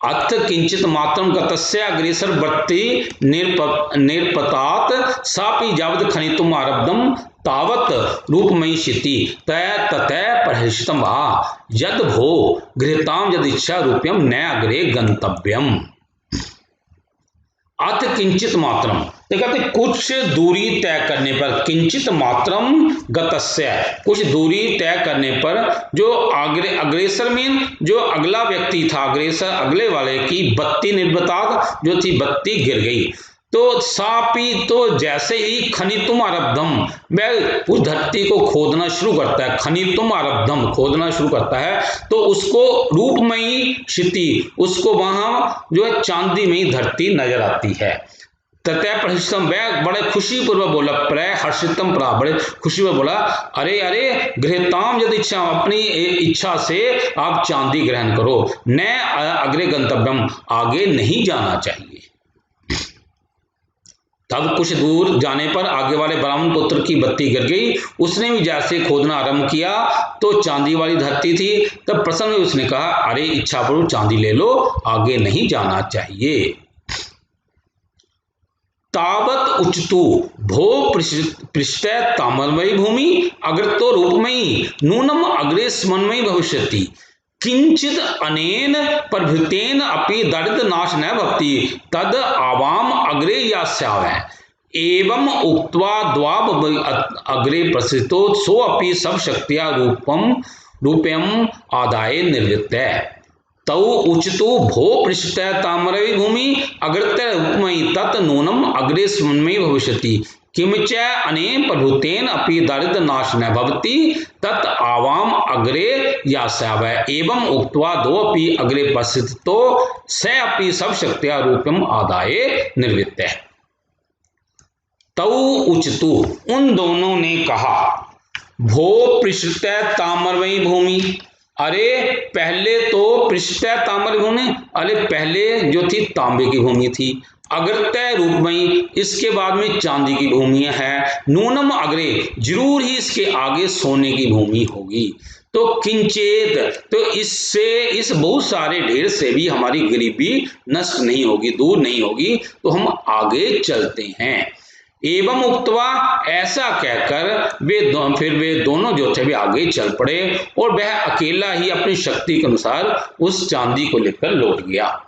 अथ किंचित मात्रम गतस्य अग्रेसर वर्ति निर्पतात सापि यावत् खनितुम आरब्धम तावत् रूपमयिष्यति ततः प्रहर्षितम वा यद भो गृहताम यद इच्छा रूप्यम न अग्रे गंतव्यम। अथ किंचित मात्रम, तो कहते कुछ दूरी तय करने पर, किंचित मात्रम गतस्य, कुछ दूरी तय करने पर, जो अग्रेसर में जो अगला व्यक्ति था, अग्रेसर अगले वाले की बत्ती निर्बतात जो थी बत्ती गिर गई, तो सापी, तो जैसे ही खनितुम आरब्धम, वह उस धरती को खोदना शुरू करता है, खनितुम आरब्धम खोदना शुरू करता है, तो उसको रूपमयी क्षिति, उसको वहां जो है चांदीमयी धरती नजर आती है। ततः प्रहर्षितम, वह बड़े खुशीपूर्वक बोला, प्रहर्षितम प्रा, बड़े खुशी में बोला, अरे अरे गृहताम यदि इच्छा, अपनी इच्छा से आप चांदी ग्रहण करो, न अग्रे गंतव्यम, आगे नहीं जाना चाहिए। तब कुछ दूर जाने पर आगे वाले ब्राह्मण पुत्र की बत्ती गिर गई, उसने भी जैसे खोदना आरंभ किया तो चांदी वाली धरती थी। तब प्रसन्न में उसने कहा, अरे इच्छा पूर्वक चांदी ले लो, आगे नहीं जाना चाहिए। तावत उच्चतु भो पृष्ठ ताम्रमयी भूमि अग्रतो रूपमयी नूनम अग्रे स्मरणमयी भविष्यति किंचित अनेन प्रभृतेन अपि दरिद्र नाश न भवति तद आवाम अग्रे यास्यावै एवं उक्त्वा द्वाब अग्रे प्रसृतो सो अपि सब शक्तिया रूपम आदाय निर्वृत्त तौ उचितो भो पृष्ठ ताम्रमयी भूमि अग्रतर रूपमयी तत् नूनम अग्रे स्मरणमयी भविष्यति किंच अनेन प्रभुतेन अपि दारिद्र नाश न भवति तत् आवाम अग्रे यास्यावै एवं उक्त्वा दो अपि अग्रे पश्यतो स अपि सब शक्तिया रूपम आदाय निर्वृत्त। तौ उचितु, उन दोनों ने कहा, भो पृष्ठ ताम्रमयी भूमि, अरे पहले तो पृष्ठ ताम्र भूमि, अरे पहले जो थी तांबे की भूमि थी, अग्रतय रूपमयी, इसके बाद में चांदी की भूमि है, नूनम अग्रे, जरूर ही इसके आगे सोने की भूमि होगी। तो किंचेत, तो इससे, इस बहुत सारे ढेर से भी हमारी गरीबी नष्ट नहीं होगी, दूर नहीं होगी, तो हम आगे चलते हैं। एवं उक्तवा, ऐसा कहकर फिर वे दोनों जो थे वे आगे चल पड़े और वह अकेला ही अपनी शक्ति के अनुसार उस चांदी को लेकर लौट गया।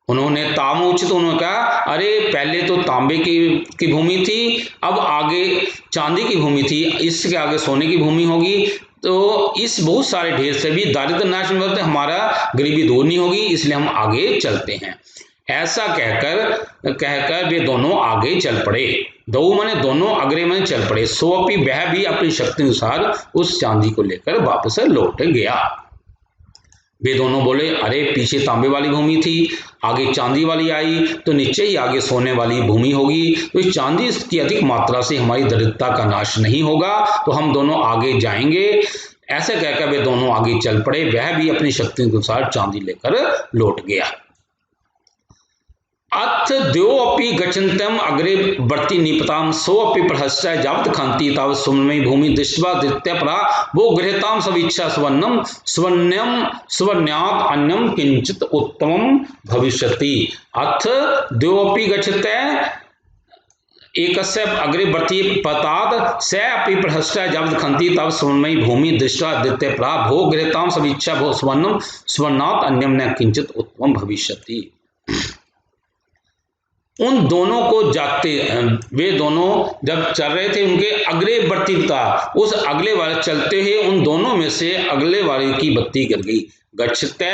उन्होंने तामोचित, उन्होंने कहा, अरे पहले तो तांबे की भूमि थी, अब आगे चांदी की भूमि थी, इसके आगे सोने की भूमि होगी, तो इस बहुत सारे ढेर से भी दारिद्र नाश में होते, हमारा गरीबी दूर नहीं होगी, इसलिए हम आगे चलते हैं। ऐसा कहकर वे दोनों आगे चल पड़े। दो माने दोनों, अग्रे माने चल पड़े। सो अपि, वह भी अपनी शक्ति अनुसार उस चांदी को लेकर वापस लौट गया। वे दोनों बोले, अरे पीछे तांबे वाली भूमि थी, आगे चांदी वाली आई, तो नीचे ही आगे सोने वाली भूमि होगी, तो इस चांदी की अधिक मात्रा से हमारी दरिद्रता का नाश नहीं होगा, तो हम दोनों आगे जाएंगे। ऐसे कहकर वे दोनों आगे चल पड़े। वह भी अपनी शक्ति के अनुसार चांदी लेकर लौट गया। अथ द्यो अपि गच्छन्तम् अग्रे वर्ति निपताम सो अपि प्रहस्य यावत् खन्ति तावत् सुमनमयी भूमि दृष्ट्वा द्वितीयपरा वो गृहताम सविच्छा सुवर्ण्यात् अन्यम किंचित उत्तमं भविष्यति। अथ द्यो अपि गच्छते एकस्य अग्रे वर्ति पतात् स अपि प्रहस्य यावत् खन्ति तावत् सुमनमयी भूमि दृष्ट्वा द्वितीयपरा भो गृहताम सविच्छा सुवर्णात् अन्यम न किंचित उत्तमं भविष्यति। उन दोनों को जाते, वे दोनों जब चल रहे थे, उनके अग्रे वर्ती था, उस अगले वाले चलते हुए उन दोनों में से अगले वाले की बत्ती गिर गई। गच्छते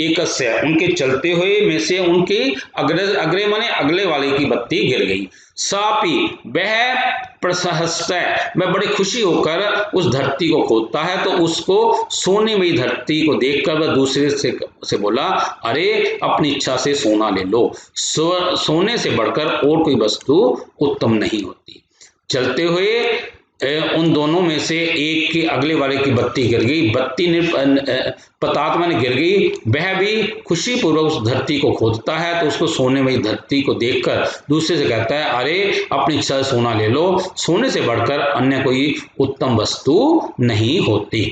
एकस्य, उनके चलते हुए में से उनके अग्रे माने अगले वाले की बत्ती गिर गई। सापी, वह प्रसहस्त, वह बड़ी खुशी होकर उस धरती को खोदता है, तो उसको सोने में धरती को देखकर वह दूसरे से बोला, अरे अपनी इच्छा से सोना ले लो, सोने से बढ़कर और कोई वस्तु उत्तम नहीं होती। चलते हुए उन दोनों में से एक के अगले वाले की बत्ती गिर गई, बत्ती ने पतात्मा ने गिर गई। वह भी खुशी पूर्वक उस धरती को खोदता है, तो उसको सोने में धरती को देखकर दूसरे से कहता है, अरे अपनी इच्छा से सोना ले लो, सोने से बढ़कर अन्य कोई उत्तम वस्तु नहीं होती।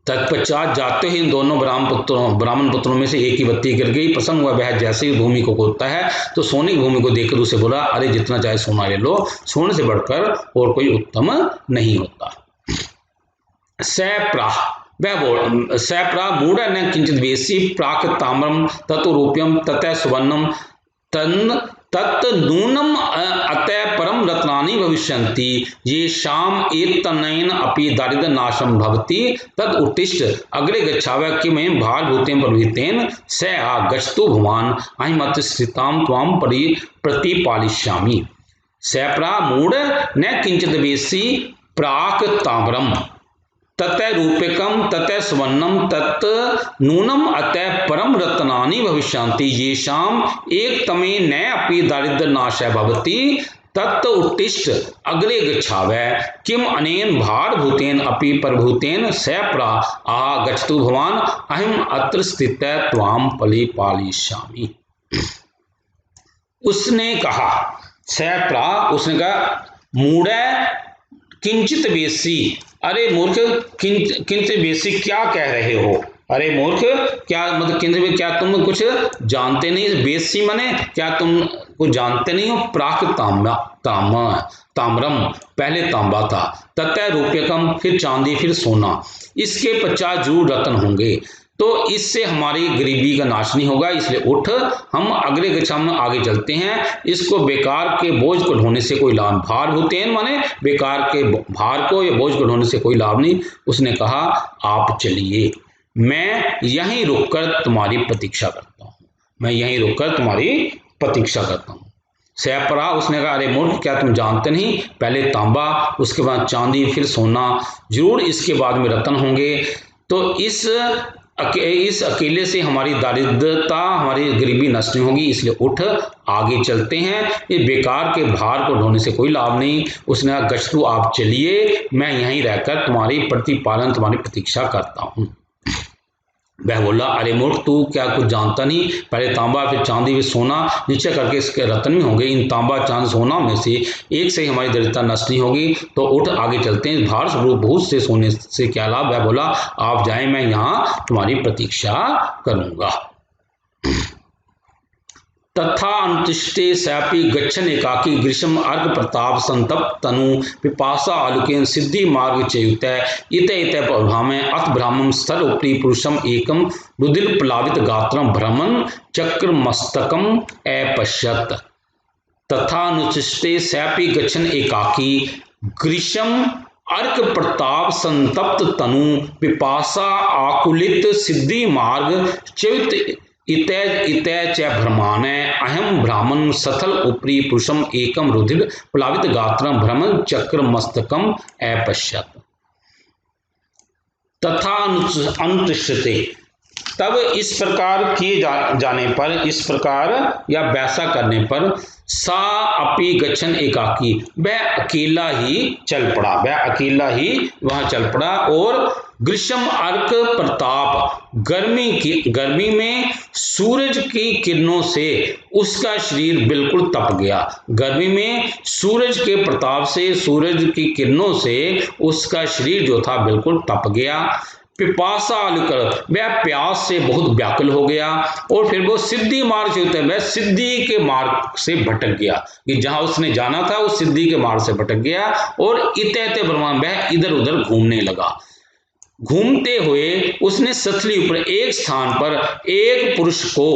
तत्पश्चात जाते ही इन दोनों ब्राह्मण पुत्रों में से एक की बत्ती गिर गई। प्रसन्न हुआ वह जैसे ही भूमि को खोदता है तो सोने की भूमि को देखकर उसे बोला, अरे जितना चाहे सोना ले लो, सोने से बढ़कर और कोई उत्तम नहीं होता। सप्राह मूढ़ न किंचित वेशी प्राक ताम्रम तत् रूप्यम ततः सुवर्णम तत् नूनम अतः परम रत्नानि भविष्यन्ति येषाम एतनयन अपि दारिद्र्य नाशम भवति तद उत्तिष्ठ अग्रे गच्छावः किमें भारभूतेन प्रभृतेन स आ गच्छतु भवान् अहिमत्र स्थितां त्वां प्रतिपालिष्यामि। सप्रा मूढ़ न किंचित वेशी प्राक ताम्रम ततः रूप्यकम ततः सुवर्णम तत् नूनम अतः परम रत्नानि भविष्यन्ति येषाम एक तमे न अपि दारिद्र्य नाशः भवति तत् उत्तिष्ठ अग्रे गच्छावः किम अनेन भारभूतेन अपि प्रभूतेन सप्रा आ गच्छतु भवान् अहम अत्र स्थितः त्वां परिपालिष्यामि। उसने कहा, सप्रा उसने कहा, मूढ़ किंचित वेशी, अरे मूर्ख किंचित वेशी क्या कह रहे हो? अरे मूर्ख क्या मतलब किंचित, क्या तुम कुछ जानते नहीं? वेशी माने क्या तुम कुछ जानते नहीं हो? प्राक ताम्रम पहले तांबा था, ततः रूप्यकम फिर चांदी फिर सोना, इसके 50 जरूर रत्न होंगे, तो इससे हमारी गरीबी का नाश नहीं होगा, इसलिए उठ हम अगले कक्षा में आगे चलते हैं। इसको बेकार के बोझ को ढोने से कोई लाभ, भार होते हैं माने बेकार के भार को या बोझ को ढोने से कोई लाभ नहीं। उसने कहा, आप चलिए, मैं यहीं रुककर तुम्हारी प्रतीक्षा करता हूँ, मैं यहीं रुककर तुम्हारी प्रतीक्षा करता हूँ। सप्रा उसने कहा, अरे मूर्ख क्या तुम जानते नहीं? पहले तांबा, उसके बाद चांदी, फिर सोना, जरूर इसके बाद में रत्न होंगे, तो इस अकेले से हमारी दारिद्रता, हमारी गरीबी नष्ट नहीं होगी, इसलिए उठ आगे चलते हैं, ये बेकार के भार को ढोने से कोई लाभ नहीं। उसने कहा, गच्छतु आप चलिए, मैं यहीं रहकर तुम्हारी प्रतिपालन, तुम्हारी प्रतीक्षा करता हूँ। वह बोला, अरे मूर्ख तू क्या कुछ जानता नहीं? पहले तांबा फिर चांदी फिर सोना, नीचे करके इसके रत्न में होंगे, इन तांबा चांद सोना में से एक से ही हमारी दरिद्रता नष्ट नहीं होगी, तो उठ आगे चलते हैं, भार स्वरूप भूत से सोने से क्या लाभ? वह बोला, आप जाए, मैं यहाँ तुम्हारी प्रतीक्षा करूंगा। तथा अनुतिष्ठे सैपि गच्छन् एकाकी ग्रीष्म अर्घ प्रताप संतप्त तनु पिपासा आलुकेन सिद्धि मार्ग चयुतः इत प्रभामे अथ ब्राह्मण स्थल उपरि पुरुषम एकम रुधिर प्लावित गात्रम भ्रमण चक्र मस्तकम अपश्यत। तथा अनुतिष्ठे सैपि गच्छन् एकाकी ग्रीष्म अर्क प्रताप संतप्त तनु पिपासा आकुलित सिद्धि मार्ग च्युत इतः च भ्रमाणे अहम ब्राह्मण सथल उपरि पुरुषम एकम रुधिर प्लावित गात्रम भ्रमण चक्र मस्तकम अपश्यत। तथा अनुतिष्ठते, तब इस प्रकार किए जाने पर, इस प्रकार या वैसा करने पर, सा अपि गच्छन् एकाकी, वह अकेला ही चल पड़ा, वह अकेला ही वहां चल पड़ा। और ग्रीष्म अर्क प्रताप, गर्मी में सूरज की किरणों से उसका शरीर बिल्कुल तप गया, गर्मी में सूरज के प्रताप से, सूरज की किरणों से उसका शरीर जो था बिल्कुल तप गया। पिपासा आलुकर, वह प्यास से बहुत व्याकुल हो गया। और फिर वो सिद्धि मार्ग से होते, वह सिद्धि के मार्ग से भटक गया, कि जहां उसने जाना था उस सिद्धि के मार्ग से भटक गया। और इतने ब्रह्मांड, वह इधर उधर घूमने लगा। घूमते हुए उसने सथली ऊपर एक स्थान पर एक पुरुष को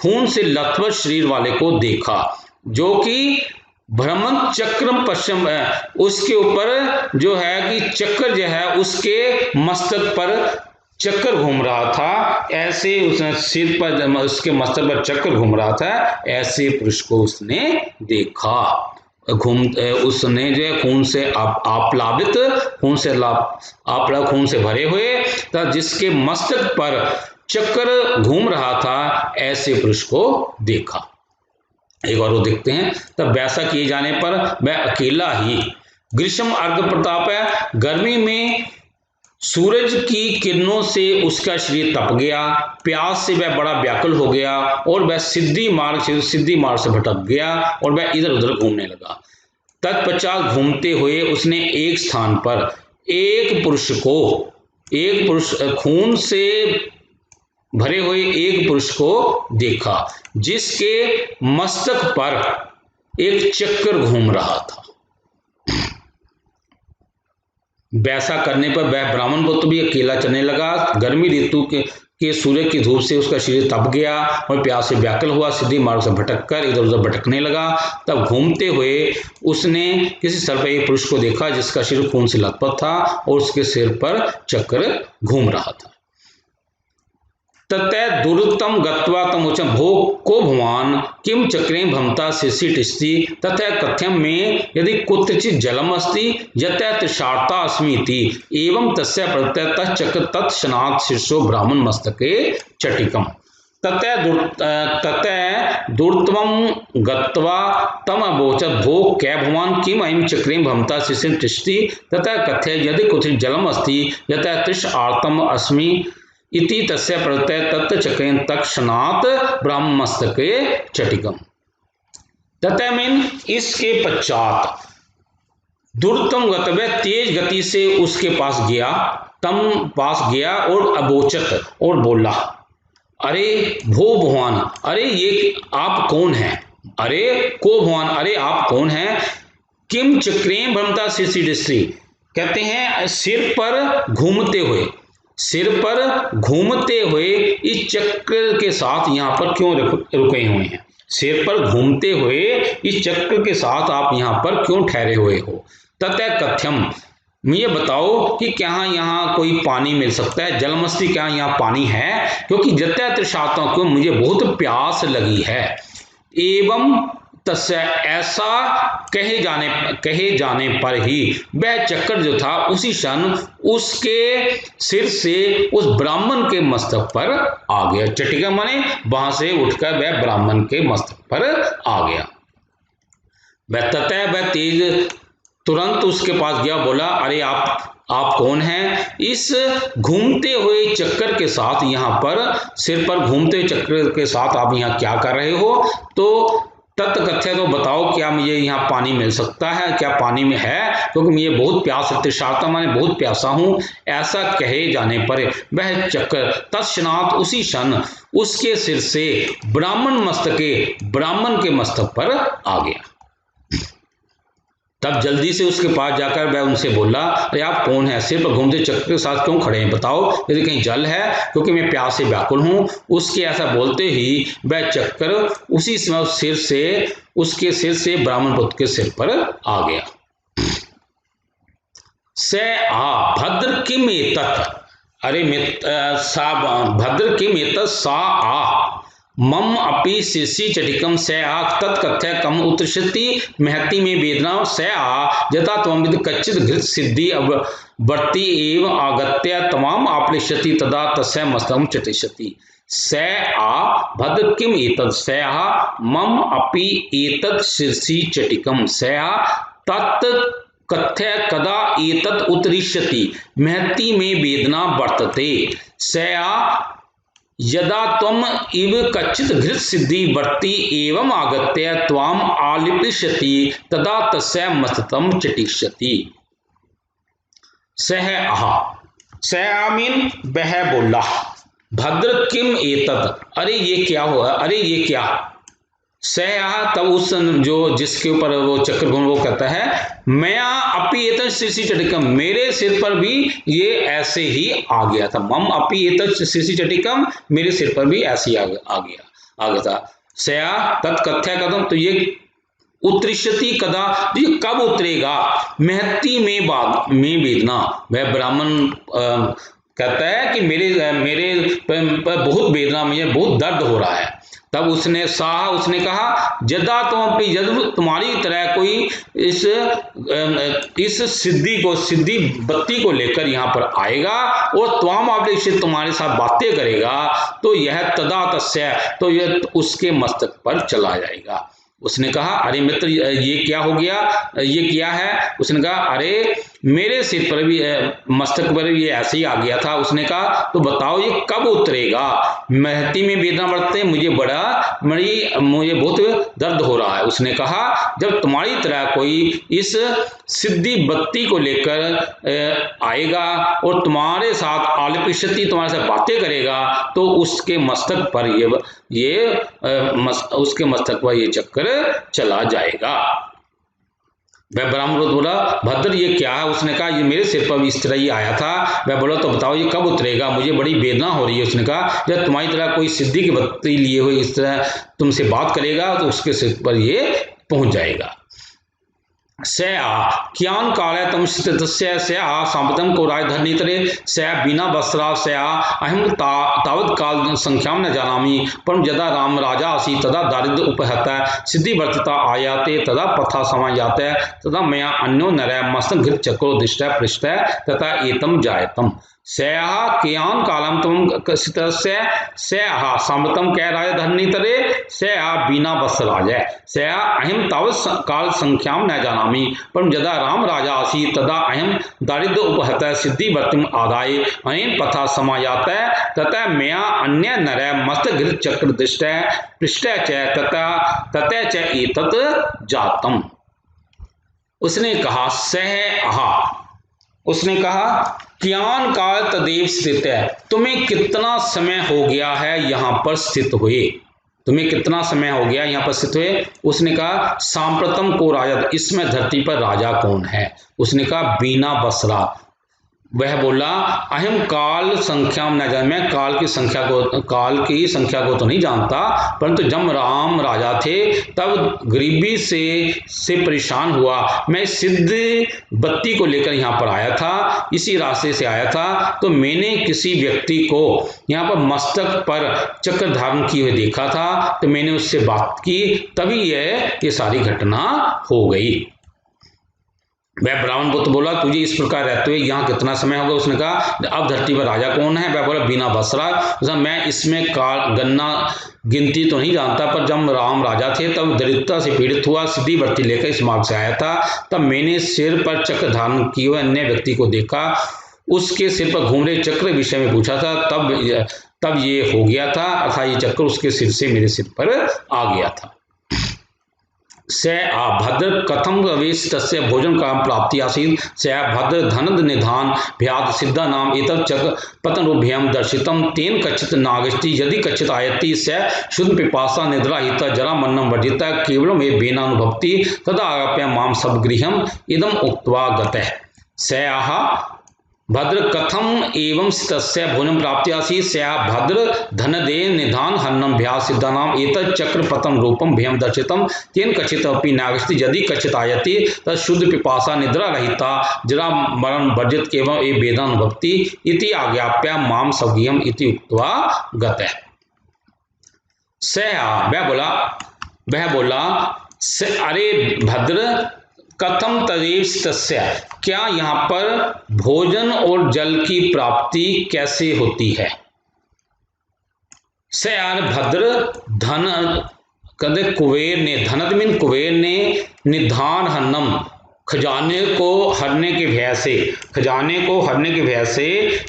खून से लथपथ शरीर वाले को देखा, जो कि भ्रमण चक्र पश्चिम है, उसके ऊपर जो है कि चक्र जो है उसके मस्तक पर चक्र घूम रहा था, ऐसे उसने सिर पर, उसके मस्तक पर चक्र घूम रहा था, ऐसे पुरुष को उसने देखा। उसने जो है खून से आप्लावित, खून से भरे हुए था, जिसके मस्तक पर चक्र घूम रहा था, ऐसे पुरुष को देखा। एक और वो देखते हैं। तब वैसा किए जाने पर वह अकेला ही, ग्रीष्म अर्घ प्रताप है, गर्मी में सूरज की किरणों से उसका शरीर तप गया, प्यास से वह बड़ा व्याकुल हो गया, और वह सिद्धि मार्ग से भटक गया, और वह इधर उधर घूमने लगा। तत्पश्चात घूमते हुए उसने एक स्थान पर एक पुरुष खून से भरे हुए एक पुरुष को देखा जिसके मस्तक पर एक चक्र घूम रहा था। वैसा करने पर वह ब्राह्मण पुत्र भी अकेला चलने लगा। गर्मी ऋतु के सूर्य की धूप से उसका शरीर तप गया और प्यास से व्याकुल हुआ। सीधे मार्ग से भटककर इधर उधर भटकने लगा। तब घूमते हुए उसने किसी स्थल पर एक पुरुष को देखा जिसका शरीर खून से लथपथ था और उसके सिर पर चक्र घूम रहा था। ततः दुर्तम गत्वा तमुचम भोग को भवान किम चक्रे भमता शिशि टिष्टि ततः कथ्यम में यदि कुत्रचित जलम अस्ति यतः तृषार्ता अस्मीति एवं तस्य प्रत्यय चक्र तत्क्षणात् शीर्षो ब्राह्मण मस्तके चटिकम ततः दुर्तमं गत्वा तम अवोचत भोग कै भवान किम अयं चक्रे भमता शिशि टिष्टि ततः कथ्य यदि कुत्रचित जलम अस्ति यतः तृषार्तम अस्मि इति तस्य प्रत्यय तत् चक्रेन तत्क्षणात् ब्राह्मण मस्तके चटिकम। ततः मीन इसके पश्चात दुर्तम गतव्य तेज गति से उसके पास गया और अबोचत और बोला, अरे भो भगवान, अरे ये आप कौन हैं? अरे को भगवान, अरे आप कौन हैं? किम चक्रें भ्रमता शिशि, कहते हैं सिर पर घूमते हुए इस चक्र के साथ यहाँ पर क्यों रुके हुए हैं? सिर पर घूमते हुए इस चक्र के साथ आप यहाँ पर क्यों ठहरे हुए हो? ततः कथ्यम, मुझे बताओ कि क्या यहाँ कोई पानी मिल सकता है? जलमस्ती, क्या यहाँ पानी है? क्योंकि जतः तृषार्तम, क्यों मुझे बहुत प्यास लगी है। एवं तस्य, ऐसा कहे जाने पर ही वह चक्र जो था उसी क्षण उसके सिर से उस ब्राह्मण के मस्तक पर आ गया। चटिका माने वहां से उठकर वह ब्राह्मण के मस्तक पर आ गया। वह तेज तुरंत उसके पास गया, बोला, अरे आप कौन हैं? इस घूमते हुए चक्कर के साथ यहाँ पर, सिर पर घूमते हुए चक्र के साथ आप यहाँ क्या कर रहे हो? तो तत्कथ्य, तो बताओ क्या मुझे यहाँ पानी मिल सकता है? क्या पानी में है? क्योंकि मुझे बहुत प्यास है, तृषार्ता माने बहुत प्यासा हूँ। ऐसा कहे जाने पर वह चक्र तत्क्षणात् उसी क्षण उसके सिर से ब्राह्मण के मस्तक पर आ गया। तब जल्दी से उसके पास जाकर वह उनसे बोला, अरे आप कौन है? सिर पर घूमते चक्र के साथ क्यों खड़े हैं? बताओ यदि कहीं जल है, क्योंकि मैं प्यास से व्याकुल हूं। उसके ऐसा बोलते ही वह चक्र उसी समय उसके सिर से ब्राह्मण पुत्र के सिर पर आ गया। स आ भद्र किम एतत्, अरे भद्र किम एतत् सा आ मम अपि शिशि चटिकम स आ तत्कथ्य कम उत्तरशति महति में वेदना स आ यथा त्वं कच्चित घृत सिद्धि वर्ती एव आगत्य तमाम आप्लिष्यति तदा तस्य मस्तकं चटिष्यति। स आ भद्र किम एतत् स आ मम अपि एतत् शिशि चटिकम स आ तत् कथ्य कदा एतत् उत्तरिष्यति महति में वेदना वर्तते स आ यदा त्वम इव कच्चित घृत सिद्धि वर्ती एवं आगत्य त्वाम आलिपिष्यति तदा तस्य मस्तकं चटिष्यति। सह आह मीन वह बोला, भद्र किम एतत्, अरे ये क्या हुआ? अरे ये क्या? सह आह, तब उस जो जिसके ऊपर वो चक्र घूम, वो कहता है, मैं अपि एतत् शिशि चटिकम, मेरे सिर पर भी ये ऐसे ही आ गया था। मम अपि एतत् शिशि चटिकम, मेरे सिर पर भी ऐसे ही आ गया था। सया तत्कथ्य कदम, तो ये उत्तरिष्यति कदा, ये कब उतरेगा? महति में वेदना, वह ब्राह्मण कहता है कि मेरे पर बहुत वेदना, मुझे बहुत दर्द हो रहा है। तब उसने कहा, जदा जब तुम्हारी तरह कोई इस सिद्धि बत्ती को लेकर यहाँ पर आएगा और त्वाम आप्लिष्यति, तुम्हारे साथ बातें करेगा, तो यह तदा तस्य, तो यह उसके मस्तक पर चला जाएगा। उसने कहा अरे मित्र ये क्या हो गया, ये क्या है? उसने कहा अरे मेरे सिर पर भी मस्तक पर भी ये ऐसे ही आ गया था। उसने कहा तो बताओ ये कब उतरेगा? महती में वेदना बढ़ते मुझे मुझे बहुत दर्द हो रहा है। उसने कहा जब तुम्हारी तरह कोई इस सिद्धि बत्ती को लेकर आएगा और तुम्हारे साथ आलपिशती तुम्हारे साथ बातें करेगा तो उसके मस्तक पर उसके मस्तक पर ये चक्कर चला जाएगा। वह ब्राह्मण बोला भद्र ये क्या है? उसने कहा ये मेरे सिर पर इस तरह ही आया था। वह बोला तो बताओ ये कब उतरेगा, मुझे बड़ी वेदना हो रही है। उसने कहा जब तुम्हारी तरह कोई सिद्धि की बत्ती लिए हुए इस तरह तुमसे बात करेगा तो उसके सिर पर ये पहुंच जाएगा। स आ कियान काले तम स्थितस्य स आ सांप्रतम को राजधरणीतरे स बिना वस्त्रा स आ अहम तावत काल संख्याम न जानामि परम यदा राम राजा आसी तदा दारिद्र्य उपहत सिद्धि वर्तिता आयाते तदा पथा समायाते तदा मया अन्यो नर मस्तक घृत चक्रो दिष्ट पृष्ठ तथा एतम जायतम। सया कियान कालम तम सया सांप्रतम कह राजधरणीतरे सया बिना वस्त्राज सया अहम तावत काल संख्याम न जानामि परम यदा राम राजा आसी तदा अहम दारिद्र्य उपहत सिद्धि वर्तिम आदाय अनेन पथा समायात तथा मया अन्य नर मस्त घृत चक्र दृष्ट पृष्ठ च तथा च एतत् जातम। उसने कहा उसने कहा कियान काल तदेव स्थित है, तुम्हें कितना समय हो गया है यहाँ पर स्थित हुए, तुम्हें कितना समय हो गया यहाँ पर स्थित हुए? उसने कहा सांप्रतम को राजा, इसमें धरती पर राजा कौन है? उसने कहा बीना बसरा। वह बोला अहम काल संख्या न जान, मैं काल की संख्या को तो नहीं जानता, परंतु जब राम राजा थे तब गरीबी से परेशान हुआ, मैं सिद्ध बत्ती को लेकर यहाँ पर आया था, इसी रास्ते से आया था, तो मैंने किसी व्यक्ति को यहाँ पर मस्तक पर चक्र धारण किए हुए देखा था, तो मैंने उससे बात की, तभी ये सारी घटना हो गई। वह ब्राह्मण पुत्र बोला तुझे इस प्रकार रहते हुए यहाँ कितना समय होगा? उसने कहा अब धरती पर राजा कौन है? वह बोला बिना बसरा। मैं इसमें गन्ना गिनती तो नहीं जानता, पर जब राम राजा थे तब दरिद्रता से पीड़ित हुआ, सिद्धि वृत्ति लेकर इस मार्ग से आया था, तब मैंने सिर पर चक्र धारण किए हुए अन्य व्यक्ति को देखा, उसके सिर पर घूम रहे चक्र विषय में पूछा था, तब ये हो गया था, अर्थात ये चक्र उसके सिर से मेरे सिर पर आ गया था। स आ भद्र कथम अवेश तस्य भोजन काम प्राप्ति आसीत् स भद्र धनद निधान भ्यात सिद्धा नाम एतत् चक्र पतन रूभ्यम दर्शितम तेन कच्चित नागस्ति यदि कच्चित आयति स शुद्ध पिपासा निद्रा हित जरा मन्नम वर्जित केवलम मे बेनानुभवति तदा आगप्य माम सब गृहम इदम उक्त्वा गतः। स आह भद्र कथम एवं तस्य भोजन प्राप्ति आसी स्या भद्र धनदे निधान हन्नम भ्या सिद्धानाम एतत् चक्र पतन रूपम भयम दर्शितम तेन कचित अपि नागस्ति यदि कचित आयति तत् शुद्ध पिपासा निद्रा रहिता जरा मरण वर्जित केवल ए वेदान भक्ति इति आज्ञाप्य माम सव्यम इति उक्त्वा गतः। स्या वह बोला अरे भद्र कथम तदेव तस्य, क्या यहाँ पर भोजन और जल की प्राप्ति कैसे होती है? से यार भद्र धन कदे कुबेर ने, धनद मिन कुबेर ने निधान हन्नम खजाने को हरने के भय से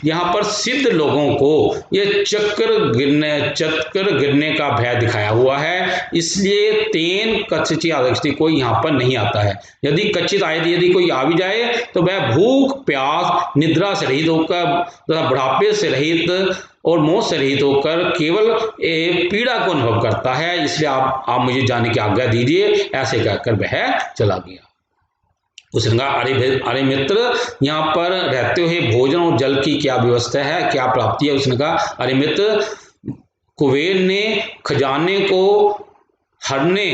यहाँ पर सिद्ध लोगों को ये चक्र गिरने का भय दिखाया हुआ है, इसलिए तेन कच्चित आदि कोई यहाँ पर नहीं आता है। यदि कच्चित आयति यदि कोई आ भी जाए तो वह भूख प्यास निद्रा से रहित होकर तथा बुढ़ापे से रहित और मोह से रहित होकर केवल पीड़ा को अनुभव करता है, इसलिए आप मुझे जाने की आज्ञा दीजिए। ऐसे कहकर वह चला गया। उसने कहा अरे मित्र, यहाँ पर रहते हुए भोजन और जल की क्या व्यवस्था है, क्या प्राप्ति है? उसने कहा अरे मित्र, कुबेर ने खजाने को हरने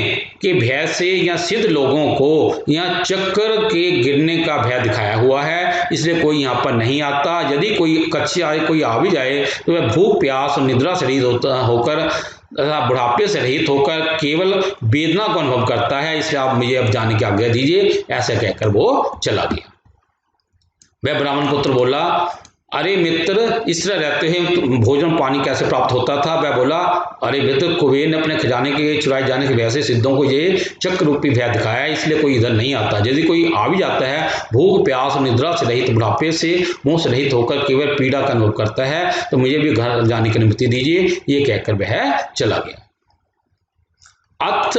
के भय से या सिद्ध लोगों को यहाँ चक्र के गिरने का भय दिखाया हुआ है, इसलिए कोई यहाँ पर नहीं आता। यदि कोई कच्ची आए कोई आ भी जाए तो वह भूख प्यास और निद्रा से रहित होकर बुढ़ापे से रहित होकर केवल वेदना को अनुभव करता है, इसलिए आप मुझे अब जाने की आज्ञा दीजिए। ऐसा कहकर वो चला गया। वह ब्राह्मण पुत्र बोला अरे मित्र, इस तरह रहते हैं भोजन पानी कैसे प्राप्त होता था? वह बोला, अरे मित्र, कुबेर ने अपने खजाने के चुराए जाने की वजह से सिद्धों को ये चक्र रूपी भय दिखाया है, इसलिए कोई इधर नहीं आता। यदि कोई आ भी जाता है, भूख प्यास और निद्रा से रहित, बुढ़ापे से मोह से रहित होकर केवल पीड़ा का अनुभव करता है, तो मुझे भी घर जाने की अनुमति दीजिए। ये कहकर वह चला गया। अथ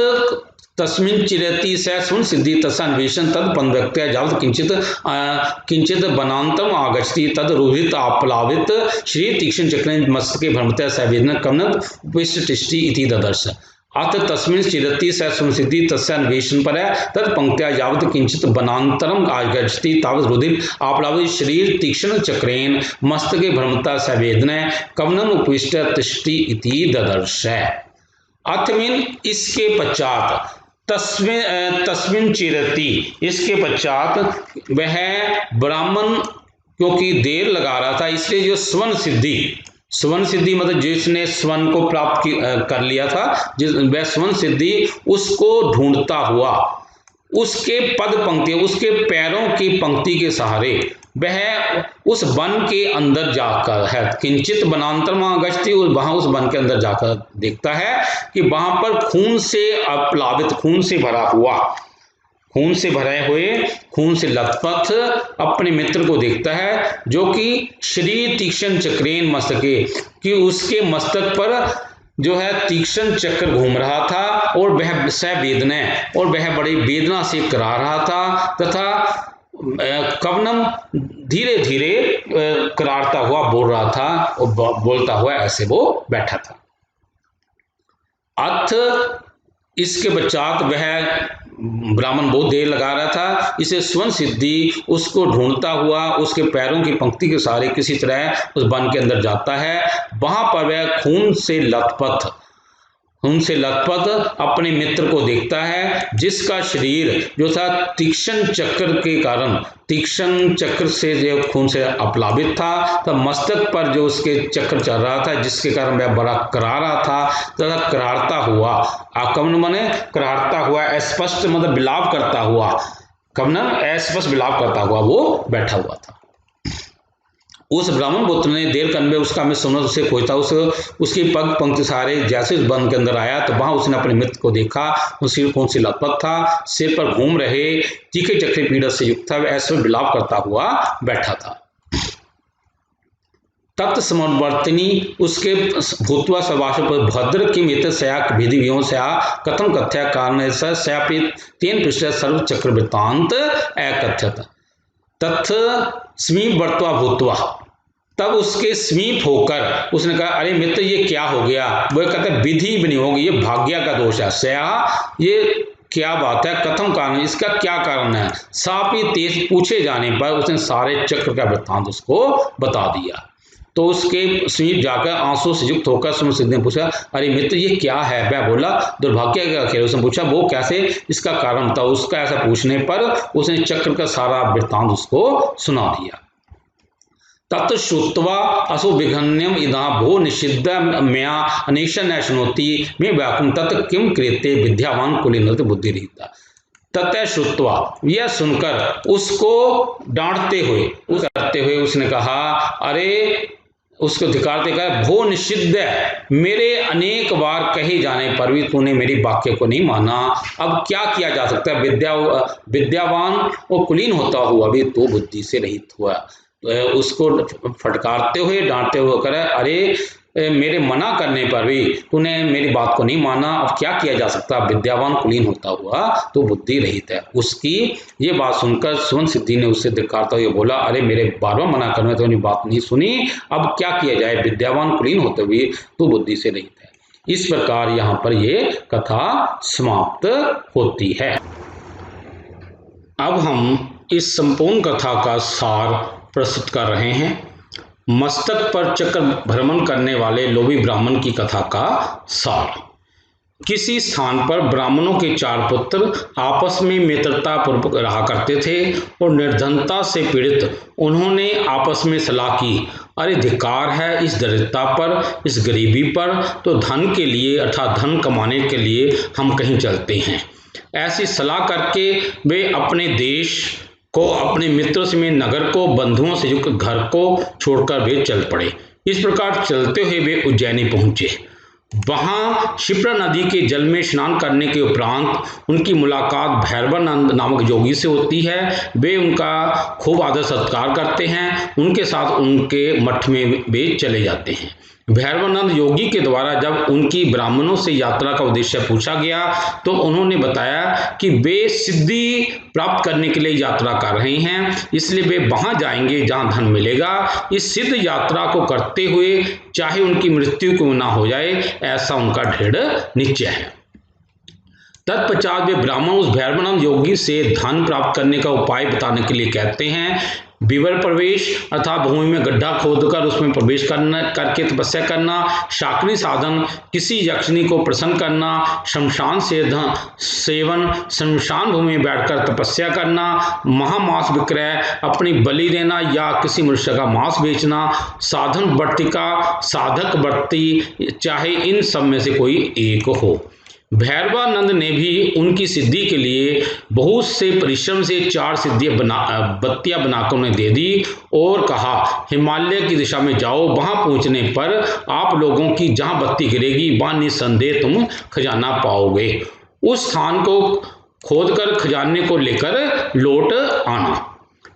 तस्मिन् चिरति स सुन सिद्धि तस्यान्वेषण तद पन्व्यक्त्या यावत् किंचित वनान्तरम् आगच्छति तद रुधित आप्लावित श्री तीक्ष्ण चक्रेण मस्तके भ्रमतया सवेदना कमनत् उपविष्टतिष्ठति इति ददर्श। अथ तस्मिन् चिरति स सुन सिद्धि तस्यान्वेषण पर तद पंक्त्या यावत् किंचित वनान्तरम् आगच्छति तावत् रुधिर आप्लावित शरीर तीक्ष्ण चक्रेण मस्तके भ्रमतया सवेदना कमनन् उपविष्टतिष्ठति इति ददर्श। अथ मीन इसके पश्चात, तस्मिन् चिरति इसके पश्चात, वह ब्राह्मण क्योंकि देर लगा रहा था, इसलिए जो स्वर्ण सिद्धि मतलब जिसने स्वर्ण को प्राप्त कर लिया था, वह स्वर्ण सिद्धि उसको ढूंढता हुआ उसके पद पंक्ति, उसके पैरों की पंक्ति के सहारे वह उस वन के अंदर जाकर है। किंचित वनांतर में गश्ती, वहां उस वन के अंदर जाकर देखता है कि वहां पर खून से अप्लावित, खून से भरे हुए, खून से लथपथ अपने मित्र को देखता है, जो कि श्री तीक्ष्ण चक्रेन मस्तके, कि उसके मस्तक पर जो है तीक्ष्ण चक्र घूम रहा था और वह सवेदना, और वह बड़ी वेदना से करा रहा था, तथा कवनम धीरे धीरे करारता हुआ बोल रहा था, और बोलता हुआ ऐसे वो बैठा था। अथ इसके पश्चात वह ब्राह्मण बहुत देर लगा रहा था, इसे स्वर्ण सिद्धि उसको ढूंढता हुआ उसके पैरों की पंक्ति के सहारे किसी तरह उस वन के अंदर जाता है। वहां पर वह खून से लथपथ अपने मित्र को देखता है, जिसका शरीर जो था तीक्ष्ण चक्र के कारण, तीक्ष्ण चक्र से जो खून से अप्लावित था, तब मस्तक पर जो उसके चक्र चल रहा था, जिसके कारण वह बड़ा करा रहा था, तथा करारता हुआ, आकमन माने करारता हुआ, अस्पष्ट मतलब विलाप करता हुआ, कमनम अस्पष्ट विलाप करता हुआ वो बैठा हुआ था। उस ब्राह्मण पुत्र ने देर करने उसका मैं सुनो से खोजता, उसकी पग पंक्ति सहारे जैसे उस वन के अंदर आया, तो वहां उसने अपने मित्र को देखा। सिर खून से लथपथ था, सिर पर घूम रहे तीखे चक्रे पीड़ा से युक्त था, वह ऐसे विलाप करता हुआ बैठा था। तत्समवर्तिनी उसके भूतवा सवास पर भद्र की मित्र सया विधि वियों सया कथम कथ्या कारण सयापि तेन पृष्ठ सर्व चक्र वृत्तांत अकथ्यत तथ समीप वर्तवा भूतवा। तब उसके समीप होकर उसने कहा, अरे मित्र ये क्या हो गया? वो कहता है विधि भी नहीं होगी, ये भाग्य का दोष है। सया ये क्या बात है, कथम कारण, इसका क्या कारण है? सापी तेज पूछे जाने पर उसने सारे चक्र का वृत्तांत उसको बता दिया। तो उसके समीप जाकर आंसू से युक्त होकर स्वर्ण सिद्धि ने पूछा, अरे मित्र ये क्या है? वह बोला, दुर्भाग्य का खेल। उसने पूछा वो कैसे, इसका कारण था। उसका ऐसा पूछने पर उसने चक्र का सारा वृत्तांत उसको सुना दिया। तत् श्रुत्वा असो विघन्यम इदा भो निषिद्ध मया अनेश न शृणोति मे व्याकुम तत् किम क्रियते विद्यावान कुलीनृत बुद्धि रहिता। ततः श्रुत्वा, यह सुनकर उसको डांटते हुए उसने कहा, अरे उसको धिकारते कहा, भो निषिद्ध, मेरे अनेक बार कहे जाने पर भी तूने मेरी वाक्य को नहीं माना, अब क्या किया जा सकता है? विद्यावान और कुलीन होता हुआ भी तो बुद्धि से रहित हुआ। उसको फटकारते हुए डांटते हुए करे, अरे मेरे मना करने पर भी तूने मेरी बात को नहीं माना, अब क्या किया जा सकता? विद्यावान कुलीन होता हुआ तो बुद्धि रहित है। उसकी ये बात सुनकर स्वर्ण सिद्धि ने उससे धिक्कारता हुए बोला, अरे मेरे बार बार मना करने तो मेरी बात नहीं सुनी, अब क्या किया जाए? विद्यावान कुलीन होते हुए तो बुद्धि से रहित है। इस प्रकार यहाँ पर ये कथा समाप्त होती है। अब हम इस संपूर्ण कथा का सार प्रस्तुत कर रहे हैं। मस्तक पर चक्र भ्रमण करने वाले लोभी ब्राह्मण की कथा का सार। किसी स्थान पर ब्राह्मणों के 4 पुत्र आपस में मित्रता पूर्वक रहा करते थे और निर्धनता से पीड़ित उन्होंने आपस में सलाह की, अरे धिक्कार है इस दरिद्रता पर, इस गरीबी पर, तो धन के लिए अर्थात धन कमाने के लिए हम कहीं चलते हैं। ऐसी सलाह करके वे अपने देश को अपने मित्र समेत नगर को, बंधुओं से युक्त घर को छोड़कर वे चल पड़े। इस प्रकार चलते हुए वे उज्जैनी पहुंचे। वहां शिप्रा नदी के जल में स्नान करने के उपरांत उनकी मुलाकात भैरवानंद नामक योगी से होती है। वे उनका खूब आदर सत्कार करते हैं। उनके साथ उनके मठ में वे चले जाते हैं। भैरवानंद योगी के द्वारा जब उनकी ब्राह्मणों से यात्रा का उद्देश्य पूछा गया तो उन्होंने बताया कि वे सिद्धि प्राप्त करने के लिए यात्रा कर रहे हैं, इसलिए वे वहां जाएंगे जहां धन मिलेगा। इस सिद्ध यात्रा को करते हुए चाहे उनकी मृत्यु क्यों ना हो जाए, ऐसा उनका दृढ़ निश्चय है। तत्पश्चात वे ब्राह्मण उस भैरवानंद योगी से धन प्राप्त करने का उपाय बताने के लिए कहते हैं। विवर प्रवेश अर्थात भूमि में गड्ढा खोदकर उसमें प्रवेश करके तपस्या करना, शाकनी साधन, किसी यक्षिणी को प्रसन्न करना, शमशान सेवन, शमशान भूमि में बैठकर तपस्या करना, महामांस विक्रय, अपनी बलि देना या किसी मनुष्य का मांस बेचना, साधन वर्तिका, साधक वर्ती, चाहे इन सब में से कोई एक हो। भैरवानंद ने भी उनकी सिद्धि के लिए बहुत से परिश्रम से 4 बत्तियां बनाकर उन्हें दे दी और कहा, हिमालय की दिशा में जाओ, वहां पहुंचने पर आप लोगों की जहां बत्ती गिरेगी वहां निसंदेह तुम खजाना पाओगे। उस स्थान को खोदकर खजाने को लेकर लौट आना।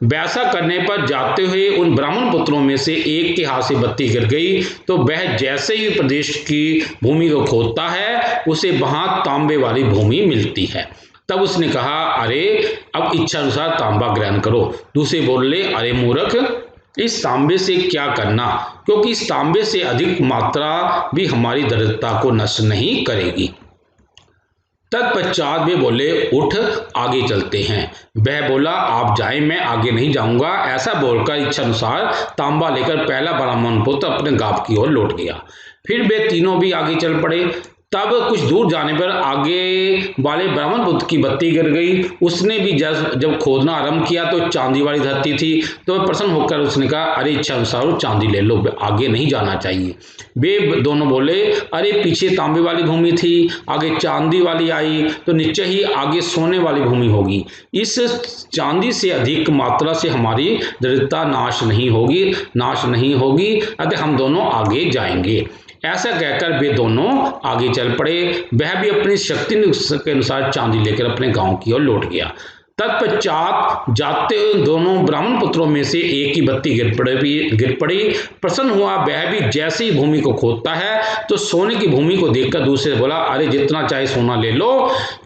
वैसा करने पर जाते हुए उन ब्राह्मण पुत्रों में से एक के हाथ से बत्ती गिर गई तो वह जैसे ही प्रदेश की भूमि को खोदता है उसे वहां तांबे वाली भूमि मिलती है। तब उसने कहा, अरे अब इच्छा अनुसार तांबा ग्रहण करो। दूसरे बोले, अरे मूर्ख, इस तांबे से क्या करना, क्योंकि इस तांबे से अधिक मात्रा भी हमारी दरिद्रता को नष्ट नहीं करेगी। तत्पश्चात वे बोले, उठ आगे चलते हैं। वह बोला, आप जाएं, मैं आगे नहीं जाऊंगा। ऐसा बोलकर इच्छा अनुसार तांबा लेकर पहला ब्राह्मण पुत्र अपने गांव की ओर लौट गया। फिर वे तीनों भी आगे चल पड़े। तब कुछ दूर जाने पर आगे वाले ब्राह्मण पुत्र की बत्ती गिर गई। उसने भी जब खोदना आरंभ किया तो चांदी वाली धरती थी, तो वह प्रसन्न होकर उसने कहा, अरे इच्छा अनुसार चांदी ले लो, आगे नहीं जाना चाहिए। वे दोनों बोले, अरे पीछे तांबे वाली भूमि थी, आगे चांदी वाली आई तो निश्चय ही आगे सोने वाली भूमि होगी। इस चांदी से अधिक मात्रा से हमारी दरिद्रता नाश नहीं होगी, अतः हम दोनों आगे जाएंगे। ऐसा कहकर वे दोनों आगे चल पड़े। वह भी अपनी शक्ति के अनुसार चांदी लेकर अपने गांव की ओर लौट गया। तत्पश्चात जाते हुए दोनों ब्राह्मण पुत्रों में से एक की बत्ती गिर पड़ी। प्रसन्न हुआ वह भी जैसे ही भूमि को खोदता है तो सोने की भूमि को देखकर दूसरे बोला, अरे जितना चाहे सोना ले लो,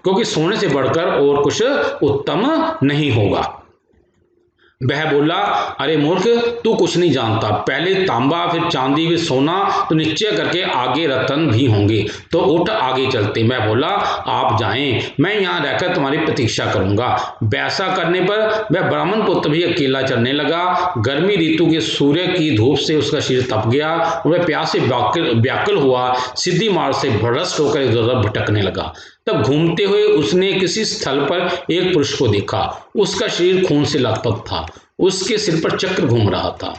क्योंकि सोने से बढ़कर और कुछ उत्तम नहीं होगा। वह बोला, अरे मूर्ख, तू कुछ नहीं जानता, पहले तांबा फिर चांदी फिर सोना, तो निश्चय करके आगे रतन भी होंगे, तो उठ आगे चलते। मैं बोला, आप जाएं, मैं यहाँ रहकर तुम्हारी प्रतीक्षा करूंगा। वैसा करने पर वह ब्राह्मण पुत्र भी अकेला चलने लगा। गर्मी ऋतु के सूर्य की धूप से उसका शरीर तप गया और वह प्यास से व्याकुल हुआ, सीधी मार्ग से भ्रष्ट होकर इधर उधर भटकने लगा। तब घूमते हुए उसने किसी स्थल पर एक पुरुष को देखा। उसका शरीर खून से लथपथ था, उसके सिर पर चक्र घूम रहा था।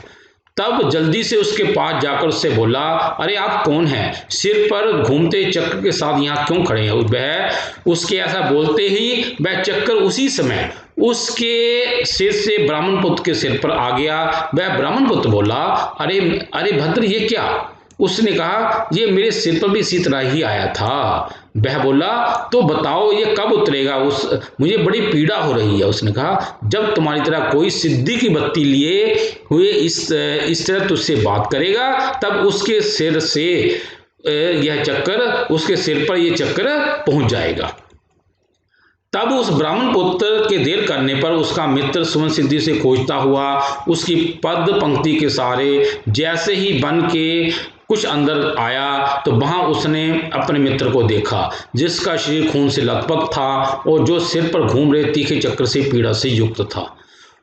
तब जल्दी से उसके पास जाकर उससे बोला, अरे आप कौन हैं? सिर पर घूमते चक्र के साथ यहाँ क्यों खड़े हैं? वह उसके ऐसा बोलते ही वह चक्र उसी समय उसके सिर से ब्राह्मण पुत्र के सिर पर आ गया। वह ब्राह्मण पुत्र बोला, अरे भद्र, ये क्या? उसने कहा, ये मेरे सिर पर भी इसी तरह ही आया था। वह बोला, तो बताओ ये कब उतरेगा? मुझे बड़ी पीड़ा हो रही है। उसने कहा, जब तुम्हारी तरह कोई सिद्धि की बत्ती लिए हुए इस तरह तुझसे बात करेगा, तब उसके सिर से यह चक्कर, उसके सिर पर यह चक्कर पहुंच जाएगा। तब उस ब्राह्मण पुत्र के देर करने पर उसका मित्र सुमन सिद्धि से खोजता हुआ उसकी पद पंक्ति के सहारे जैसे ही बन के कुछ अंदर आया तो वहां उसने अपने मित्र को देखा, जिसका शरीर खून से लथपथ था और जो सिर पर घूम रहे तीखे चक्र से पीड़ा से युक्त था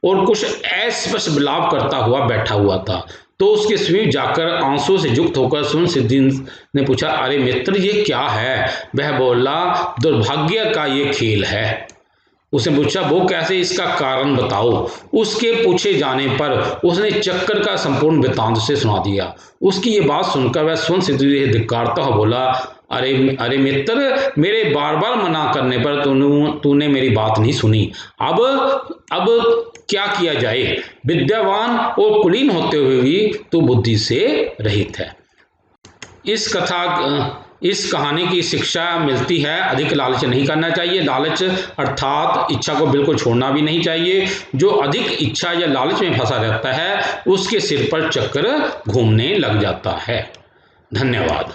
और कुछ अस्पष्ट विलाप करता हुआ बैठा हुआ था। तो उसके समीप जाकर आंसू से युक्त होकर सुमन सिद्धि ने पूछा, अरे मित्र, ये क्या है? वह बोला, दुर्भाग्य का ये खेल है। उसने पूछा वो कैसे, इसका कारण बताओ। उसके पूछे जाने पर उसने चक्कर का संपूर्ण वृत्तांत से सुना दिया। उसकी ये बात सुनकर वह स्वयं से धिक्कारता हुआ बोला, अरे अरे मित्र, मेरे बार बार मना करने पर तूने मेरी बात नहीं सुनी। अब क्या किया जाए? विद्यावान और कुलीन होते हुए भी तू बुद्धि से रहित है। इस कहानी की शिक्षा मिलती है, अधिक लालच नहीं करना चाहिए। लालच अर्थात इच्छा को बिल्कुल छोड़ना भी नहीं चाहिए। जो अधिक इच्छा या लालच में फंसा रहता है उसके सिर पर चक्कर घूमने लग जाता है। धन्यवाद।